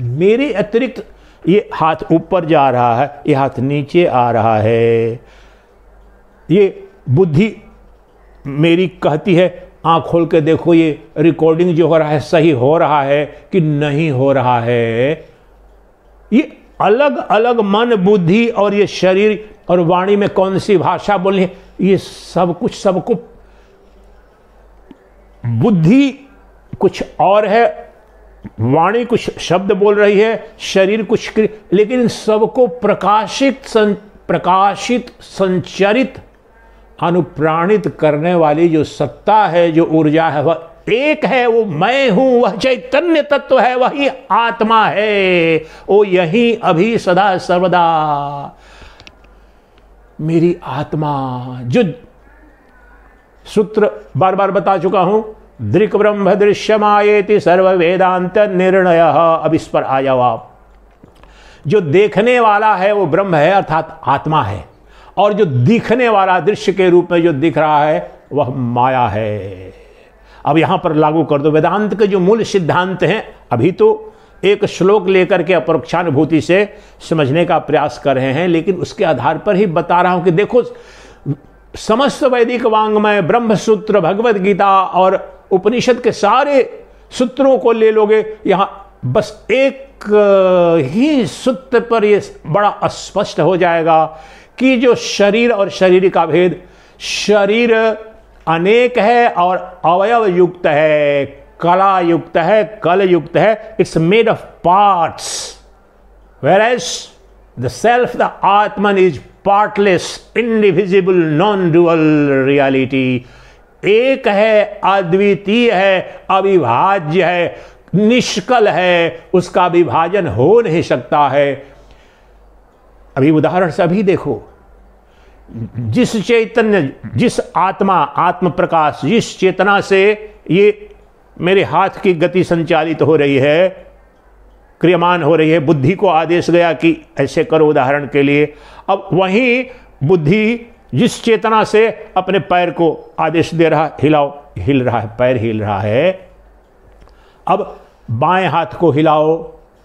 मेरे अतिरिक्त ये हाथ ऊपर जा रहा है, ये हाथ नीचे आ रहा है, ये बुद्धि मेरी कहती है आँख खोल के देखो, ये रिकॉर्डिंग जो हो रहा है सही हो रहा है कि नहीं हो रहा है। ये अलग अलग मन, बुद्धि और ये शरीर और वाणी में कौन सी भाषा बोलनी है, ये सब कुछ सबको बुद्धि कुछ और है, वाणी कुछ शब्द बोल रही है, शरीर कुछ, लेकिन इन सबको प्रकाशित संचरित अनुप्राणित करने वाली जो सत्ता है, जो ऊर्जा है, वह एक है। वो मैं हूं, वह चैतन्य तत्व है, वही आत्मा है। वो यही अभी सदा सर्वदा मेरी आत्मा, जो सूत्र बार बार बता चुका हूं, दृक् ब्रह्म दृश्यमायेति सर्व वेदांत निर्णय। अब इस पर आ जाओ आप। जो देखने वाला है वो ब्रह्म है, अर्थात आत्मा है, और जो दिखने वाला दृश्य के रूप में जो दिख रहा है वह माया है। अब यहां पर लागू कर दो वेदांत के जो मूल सिद्धांत हैं। अभी तो एक श्लोक लेकर के अपरोक्षानुभूति से समझने का प्रयास कर रहे हैं, लेकिन उसके आधार पर ही बता रहा हूं कि देखो, समस्त वैदिक वांग्मय, ब्रह्म सूत्र, भगवत गीता और उपनिषद के सारे सूत्रों को ले लोगे, यहां बस एक ही सूत्र पर यह बड़ा स्पष्ट हो जाएगा कि जो शरीर और शरीर का भेद, शरीर अनेक है और अवयव युक्त है, कला युक्त है, कल युक्त है। It's made of parts, whereas the self, the Atman is partless, indivisible, non-dual reality। एक है, अद्वितीय है, अविभाज्य है, निष्कल है, उसका विभाजन हो नहीं सकता है। अभी उदाहरण से अभी देखो, जिस चैतन्य, जिस आत्मा, आत्म प्रकाश, जिस चेतना से ये मेरे हाथ की गति संचालित हो रही है, क्रियमान हो रही है, बुद्धि को आदेश गया कि ऐसे करो उदाहरण के लिए। अब वहीं बुद्धि जिस चेतना से अपने पैर को आदेश दे रहा, हिलाओ, हिल रहा है, पैर हिल रहा है। अब बाएं हाथ को हिलाओ,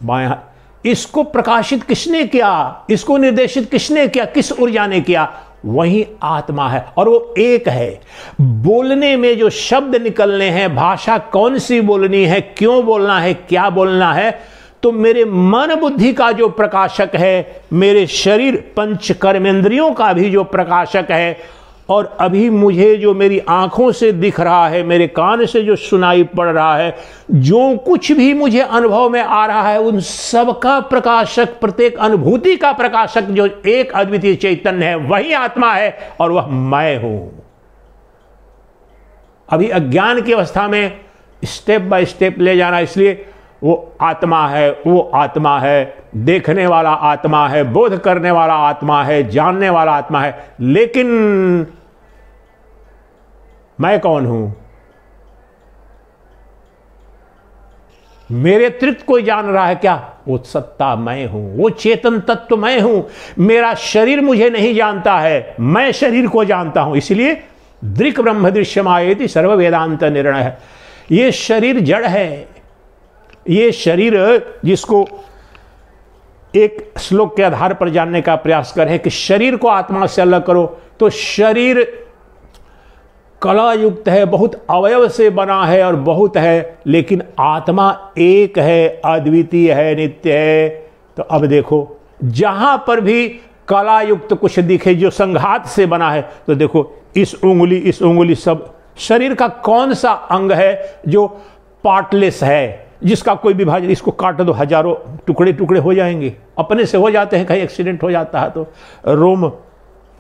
बाएं हाथ, इसको प्रकाशित किसने किया, इसको निर्देशित किसने किया, किस ऊर्जा ने किया? वही आत्मा है, और वो एक है। बोलने में जो शब्द निकलने हैं, भाषा कौन सी बोलनी है, क्यों बोलना है, क्या बोलना है, तो मेरे मन बुद्धि का जो प्रकाशक है, मेरे शरीर पंच कर्मेंद्रियों का भी जो प्रकाशक है, और अभी मुझे जो मेरी आंखों से दिख रहा है, मेरे कान से जो सुनाई पड़ रहा है, जो कुछ भी मुझे अनुभव में आ रहा है, उन सबका प्रकाशक, प्रत्येक अनुभूति का प्रकाशक जो एक अद्वितीय चैतन्य है, वही आत्मा है, और वह मैं हूं। अभी अज्ञान की अवस्था में स्टेप बाय स्टेप ले जाना, इसलिए वो आत्मा है, वो आत्मा है, देखने वाला आत्मा है, बोध करने वाला आत्मा है, जानने वाला आत्मा है, लेकिन मैं कौन हूं? मेरे अतिरिक्त कोई जान रहा है क्या? वो सत्ता मैं हूं, वो चेतन तत्व मैं हूं। मेरा शरीर मुझे नहीं जानता है, मैं शरीर को जानता हूं। इसलिए दृक् ब्रह्म दृश्यमायेति सर्व वेदांत निर्णय है। ये शरीर जड़ है, ये शरीर जिसको एक श्लोक के आधार पर जानने का प्रयास करें कि शरीर को आत्मा से अलग करो, तो शरीर कला युक्त है, बहुत अवयव से बना है और बहुत है, लेकिन आत्मा एक है, अद्वितीय है, नित्य है। तो अब देखो, जहां पर भी कला युक्त कुछ दिखे जो संघात से बना है, तो देखो इस उंगली सब शरीर का कौन सा अंग है जो पार्टलेस है, जिसका कोई विभाजन, इसको काट दो, हजारों टुकड़े टुकड़े हो जाएंगे, अपने से हो जाते हैं, कहीं एक्सीडेंट हो जाता है तो।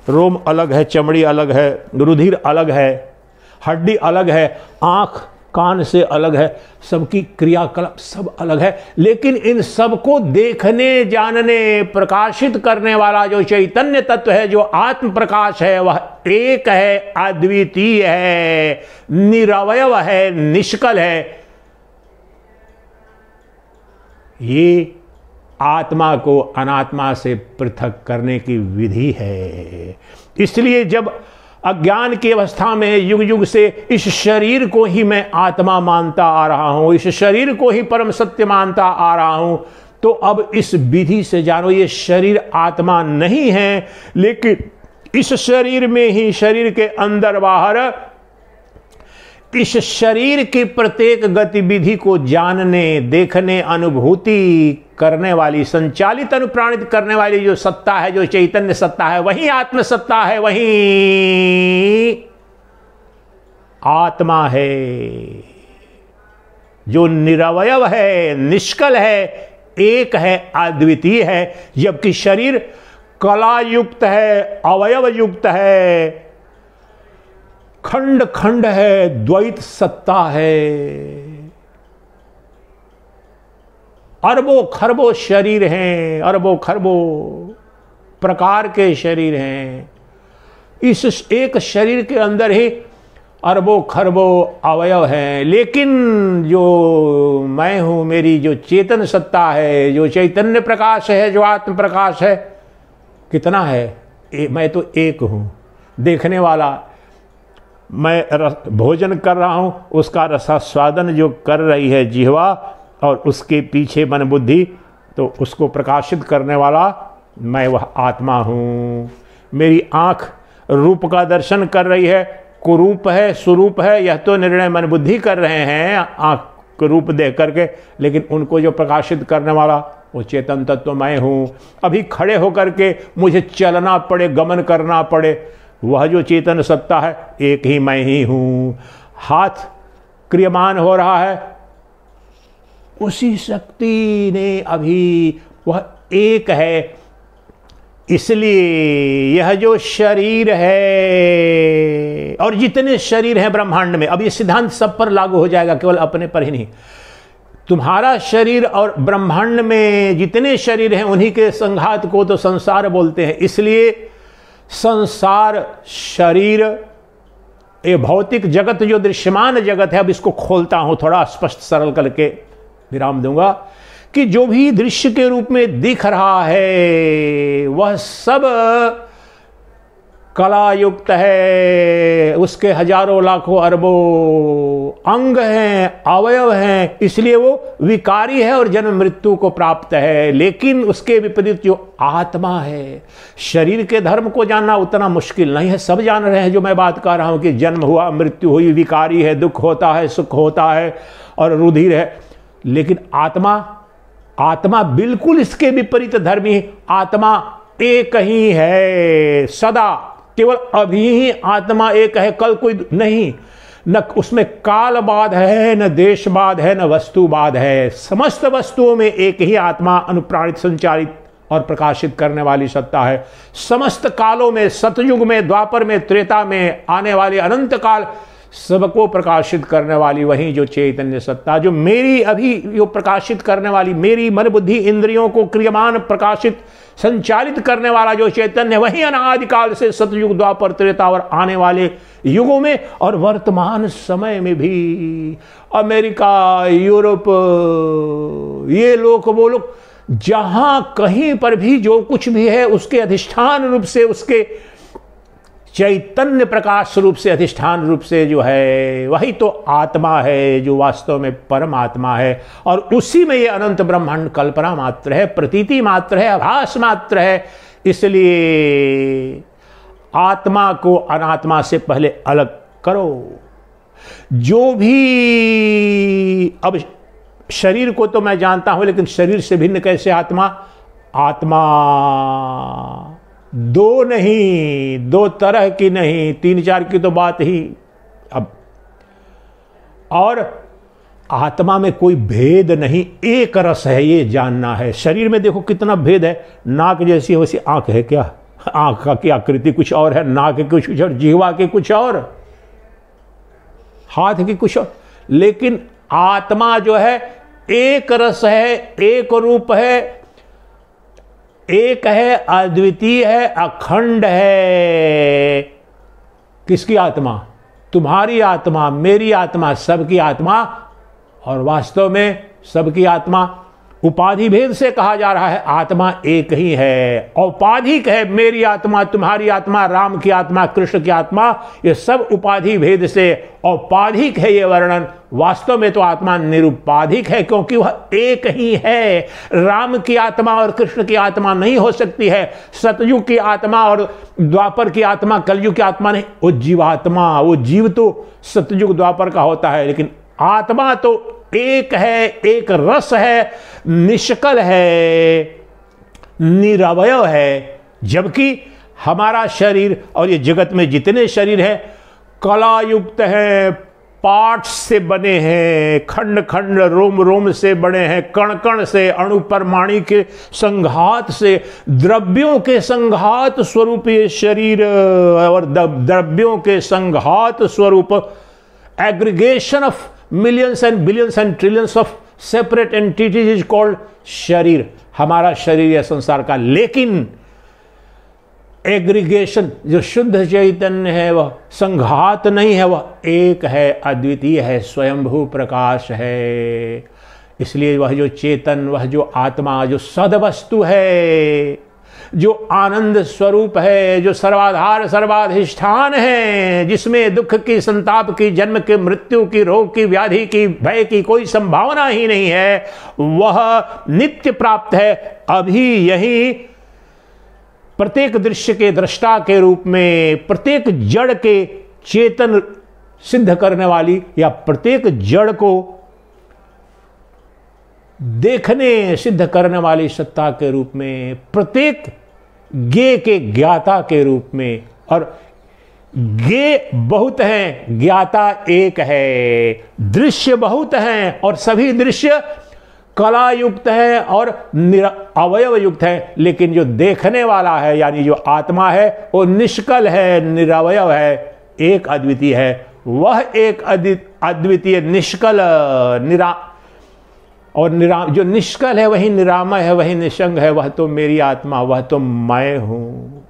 रोम अलग है, चमड़ी अलग है, रुधिर अलग है, हड्डी अलग है, आंख कान से अलग है, सबकी क्रियाकलाप सब अलग है, लेकिन इन सबको देखने, जानने, प्रकाशित करने वाला जो चैतन्य तत्व है, जो आत्म प्रकाश है, वह एक है, अद्वितीय है, निरवयव है, निष्कल है। ये आत्मा को अनात्मा से पृथक करने की विधि है। इसलिए जब अज्ञान की अवस्था में युग युग से इस शरीर को ही मैं आत्मा मानता आ रहा हूं, इस शरीर को ही परम सत्य मानता आ रहा हूं, तो अब इस विधि से जानो ये शरीर आत्मा नहीं है, लेकिन इस शरीर में ही, शरीर के अंदर बाहर, इस शरीर की प्रत्येक गतिविधि को जानने, देखने, अनुभूति करने वाली, संचालित, अनुप्राणित करने वाली जो सत्ता है, जो चैतन्य सत्ता है, वही आत्म सत्ता है, वही आत्मा है, जो निरवयव है, निष्कल है, एक है, अद्वितीय है। जबकि शरीर कला युक्त है, अवयव युक्त है, खंड खंड है, द्वैत सत्ता है। अरबों खरबों शरीर हैं, अरबों खरबों प्रकार के शरीर हैं। इस एक शरीर के अंदर ही अरबों खरबों अवयव हैं। लेकिन जो मैं हूं, मेरी जो चेतन सत्ता है, जो चैतन्य प्रकाश है, जो आत्म प्रकाश है, कितना है? मैं तो एक हूं। देखने वाला, मैं भोजन कर रहा हूं, उसका रसास्वादन जो कर रही है जिह्वा, और उसके पीछे मन बुद्धि, तो उसको प्रकाशित करने वाला मैं वह आत्मा हूं। मेरी आंख रूप का दर्शन कर रही है, कुरूप है, स्वरूप है, यह तो निर्णय मन बुद्धि कर रहे हैं आंख को रूप देख करके, लेकिन उनको जो प्रकाशित करने वाला वो चेतन तत्व तो मैं हूं। अभी खड़े होकर के मुझे चलना पड़े, गमन करना पड़े, वह जो चेतन सत्ता है एक ही मैं ही हूं। हाथ क्रियमान हो रहा है, उसी शक्ति ने अभी, वह एक है। इसलिए यह जो शरीर है और जितने शरीर हैं ब्रह्मांड में, अब ये सिद्धांत सब पर लागू हो जाएगा, केवल अपने पर ही नहीं। तुम्हारा शरीर और ब्रह्मांड में जितने शरीर हैं उन्हीं के संघात को तो संसार बोलते हैं। इसलिए संसार, शरीर, ये भौतिक जगत जो दृश्यमान जगत है, अब इसको खोलता हूं, थोड़ा स्पष्ट सरल करके विराम दूंगा, कि जो भी दृश्य के रूप में दिख रहा है वह सब कला युक्त है। उसके हजारों लाखों अरबों अंग हैं, अवयव हैं, इसलिए वो विकारी है और जन्म मृत्यु को प्राप्त है। लेकिन उसके विपरीत जो आत्मा है, शरीर के धर्म को जानना उतना मुश्किल नहीं है, सब जान रहे हैं जो मैं बात कर रहा हूं, कि जन्म हुआ, मृत्यु हुई, विकारी है, दुख होता है, सुख होता है और रुधिर है। लेकिन आत्मा बिल्कुल इसके विपरीत धर्मी। आत्मा एक ही है सदा, केवल अभी ही आत्मा एक है, कल कोई नहीं। न उसमें कालवाद है, न देशवाद है, न वस्तुवाद है। समस्त वस्तुओं में एक ही आत्मा अनुप्राणित, संचालित और प्रकाशित करने वाली सत्ता है। समस्त कालों में, सतयुग में, द्वापर में, त्रेता में, आने वाले अनंत काल, सबको प्रकाशित करने वाली वही जो चैतन्य सत्ता, जो मेरी अभी जो प्रकाशित करने वाली, मेरी मन बुद्धि इंद्रियों को क्रियमान, प्रकाशित, संचालित करने वाला जो चैतन्य, वही अनादिकाल से सतयुग, द्वापर, त्रेता और आने वाले युगों में और वर्तमान समय में भी अमेरिका, यूरोप, ये लोग, वो लोग, जहां कहीं पर भी जो कुछ भी है उसके अधिष्ठान रूप से, उसके चैतन्य प्रकाश रूप से, अधिष्ठान रूप से जो है वही तो आत्मा है, जो वास्तव में परमात्मा है। और उसी में ये अनंत ब्रह्मांड कल्पना मात्र है, प्रतीति मात्र है, आभास मात्र है। इसलिए आत्मा को अनात्मा से पहले अलग करो। जो भी, अब शरीर को तो मैं जानता हूं, लेकिन शरीर से भिन्न कैसे आत्मा? आत्मा दो नहीं, दो तरह की नहीं, तीन चार की तो बात ही अब। और आत्मा में कोई भेद नहीं, एक रस है, ये जानना है। शरीर में देखो कितना भेद है, नाक जैसी है वैसी आंख है क्या? आंख का की आकृति कुछ और है, नाक की कुछ और, जिह्वा के कुछ और, हाथ की कुछ और। लेकिन आत्मा जो है एक रस है, एक रूप है, एक है, अद्वितीय है, अखंड है। किसकी आत्मा? तुम्हारी आत्मा, मेरी आत्मा, सबकी आत्मा। और वास्तव में सबकी आत्मा उपाधि भेद से कहा जा रहा है, आत्मा एक ही है, औपाधिक है। मेरी आत्मा, तुम्हारी आत्मा, राम की आत्मा, कृष्ण की आत्मा, ये सब उपाधि भेद से औपाधिक है ये वर्णन। वास्तव में तो आत्मा निरुपाधिक है, क्योंकि वह एक ही है। राम की आत्मा और कृष्ण की आत्मा नहीं हो सकती है, सतयुग की आत्मा और द्वापर की आत्मा, कलयुग की आत्मा नहीं। वो जीवात्मा, वो जीव तो सतयुग द्वापर का होता है, लेकिन आत्मा तो एक है, एक रस है, निष्कल है, निरवयव है। जबकि हमारा शरीर और ये जगत में जितने शरीर हैं, कला युक्त हैं, पार्ट्स से बने हैं, खंड खंड रोम रोम से बने हैं, कण कण से, अणु परमाणु के संघात से, द्रव्यों के संघात स्वरूप ये शरीर, और द्रव्यों के संघात स्वरूप aggregation of millions and billions and trillions of separate entities is called शरीर। हमारा शरीर है संसार का, लेकिन एग्रीगेशन जो शुद्ध चैतन्य है वह संघात नहीं है, वह एक है, अद्वितीय है, स्वयंभू प्रकाश है। इसलिए वह जो चेतन, वह जो आत्मा, जो सदवस्तु है, जो आनंद स्वरूप है, जो सर्वाधार सर्वाधिष्ठान है, जिसमें दुख की, संताप की, जन्म की, मृत्यु की, रोग की, व्याधि की, भय की कोई संभावना ही नहीं है, वह नित्य प्राप्त है। अभी यही प्रत्येक दृश्य के दृष्टा के रूप में, प्रत्येक जड़ के चेतन सिद्ध करने वाली, या प्रत्येक जड़ को देखने सिद्ध करने वाली सत्ता के रूप में, प्रत्येक ज्ञे के ज्ञाता के रूप में। और ज्ञे बहुत हैं, ज्ञाता एक है, दृश्य बहुत हैं और सभी दृश्य कला युक्त है और अवयव युक्त है, लेकिन जो देखने वाला है यानी जो आत्मा है वो निष्कल है, निरवयव है, एक अद्वितीय है। वह एक अद्वितीय निष्कल जो निष्कल है, वही निरामय है, वही निसंग है, वह तो मेरी आत्मा, वह तो मैं हूं।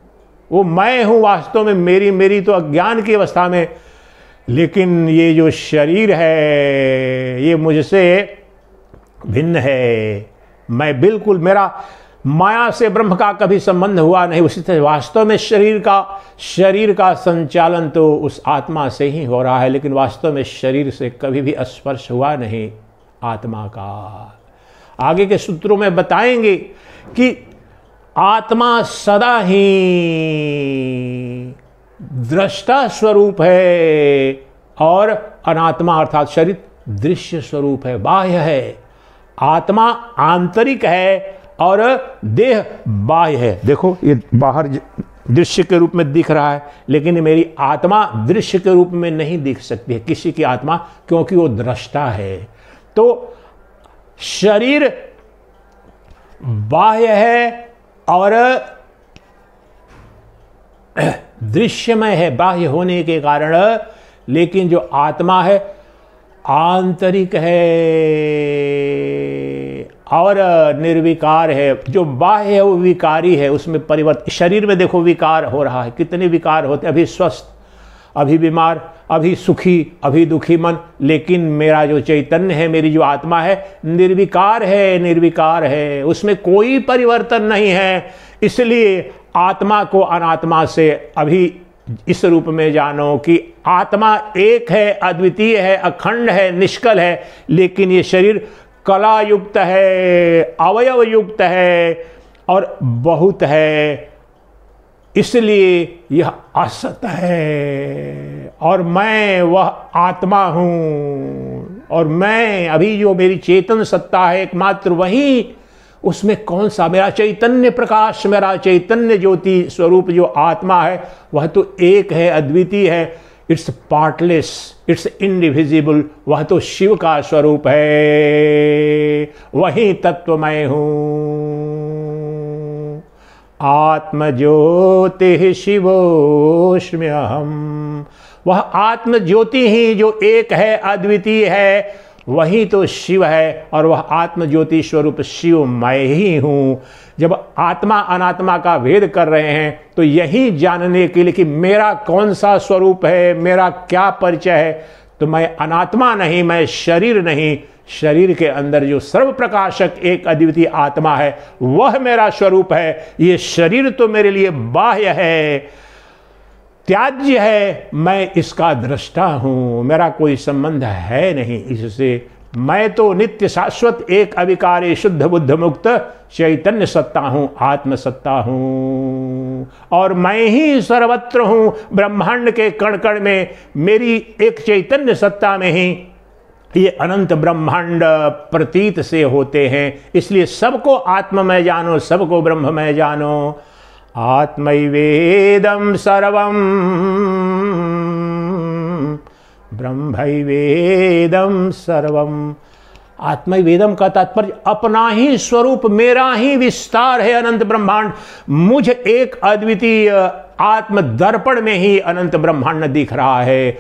वो मैं हूं वास्तव में मेरी तो अज्ञान की अवस्था में, लेकिन ये जो शरीर है ये मुझसे भिन्न है। मैं बिल्कुल, मेरा माया से ब्रह्म का कभी संबंध हुआ नहीं। उसी तरह वास्तव में शरीर का संचालन तो उस आत्मा से ही हो रहा है, लेकिन वास्तव में शरीर से कभी भी स्पर्श हुआ नहीं आत्मा का। आगे के सूत्रों में बताएंगे कि आत्मा सदा ही दृष्टा स्वरूप है और अनात्मा अर्थात शरीर दृश्य स्वरूप है, बाह्य है। आत्मा आंतरिक है और देह बाह्य है। देखो ये बाहर दृश्य के रूप में दिख रहा है, लेकिन मेरी आत्मा दृश्य के रूप में नहीं दिख सकती है किसी की आत्मा, क्योंकि वो दृष्टा है। तो शरीर बाह्य है और दृश्यमय है बाह्य होने के कारण, लेकिन जो आत्मा है आंतरिक है और निर्विकार है। जो बाह्य है वो विकारी है, उसमें परिवर्तन। शरीर में देखो विकार हो रहा है, कितने विकार होते, अभी स्वस्थ, अभी बीमार, अभी सुखी, अभी दुखी मन, लेकिन मेरा जो चैतन्य है, मेरी जो आत्मा है निर्विकार है, उसमें कोई परिवर्तन नहीं है। इसलिए आत्मा को अनात्मा से अभी इस रूप में जानो कि आत्मा एक है, अद्वितीय है, अखंड है, निष्कल है, लेकिन ये शरीर कला युक्त है, अवयव युक्त है और बहुत है। इसलिए यह असत है और मैं वह आत्मा हूं, और मैं अभी जो मेरी चेतन सत्ता है एकमात्र वही, उसमें कौन सा मेरा चैतन्य प्रकाश, मेरा चैतन्य ज्योति स्वरूप जो आत्मा है वह तो एक है, अद्वितीय है। इट्स पार्टलेस, इट्स इनडिविजिबल, वह तो शिव का स्वरूप है, वही तत्व मैं हूं। आत्मज्योति शिवोऽस्म्यहम्, वह आत्म ज्योति ही जो एक है, अद्वितीय है, वही तो शिव है, और वह आत्म ज्योति स्वरूप शिव मैं ही हूं। जब आत्मा अनात्मा का भेद कर रहे हैं तो यही जानने के लिए कि मेरा कौन सा स्वरूप है, मेरा क्या परिचय है, तो मैं अनात्मा नहीं, मैं शरीर नहीं, शरीर के अंदर जो सर्व प्रकाशक एक अद्वितीय आत्मा है वह मेरा स्वरूप है। ये शरीर तो मेरे लिए बाह्य है, त्याज्य है, मैं इसका दृष्टा हूं, मेरा कोई संबंध है नहीं इससे। मैं तो नित्य शाश्वत एक अविकारी शुद्ध बुद्ध मुक्त चैतन्य सत्ता हूं, आत्म सत्ता हूं, और मैं ही सर्वत्र हूं। ब्रह्मांड के कण कण में मेरी एक चैतन्य सत्ता में ही ये अनंत ब्रह्मांड प्रतीत से होते हैं। इसलिए सबको आत्ममय जानो, सबको ब्रह्ममय जानो। आत्मैवेदं सर्वं ब्रह्मैवेदं सर्वम। आत्मवेदम का तात्पर्य अपना ही स्वरूप, मेरा ही विस्तार है अनंत ब्रह्मांड। मुझ एक अद्वितीय आत्म दर्पण में ही अनंत ब्रह्मांड दिख रहा है।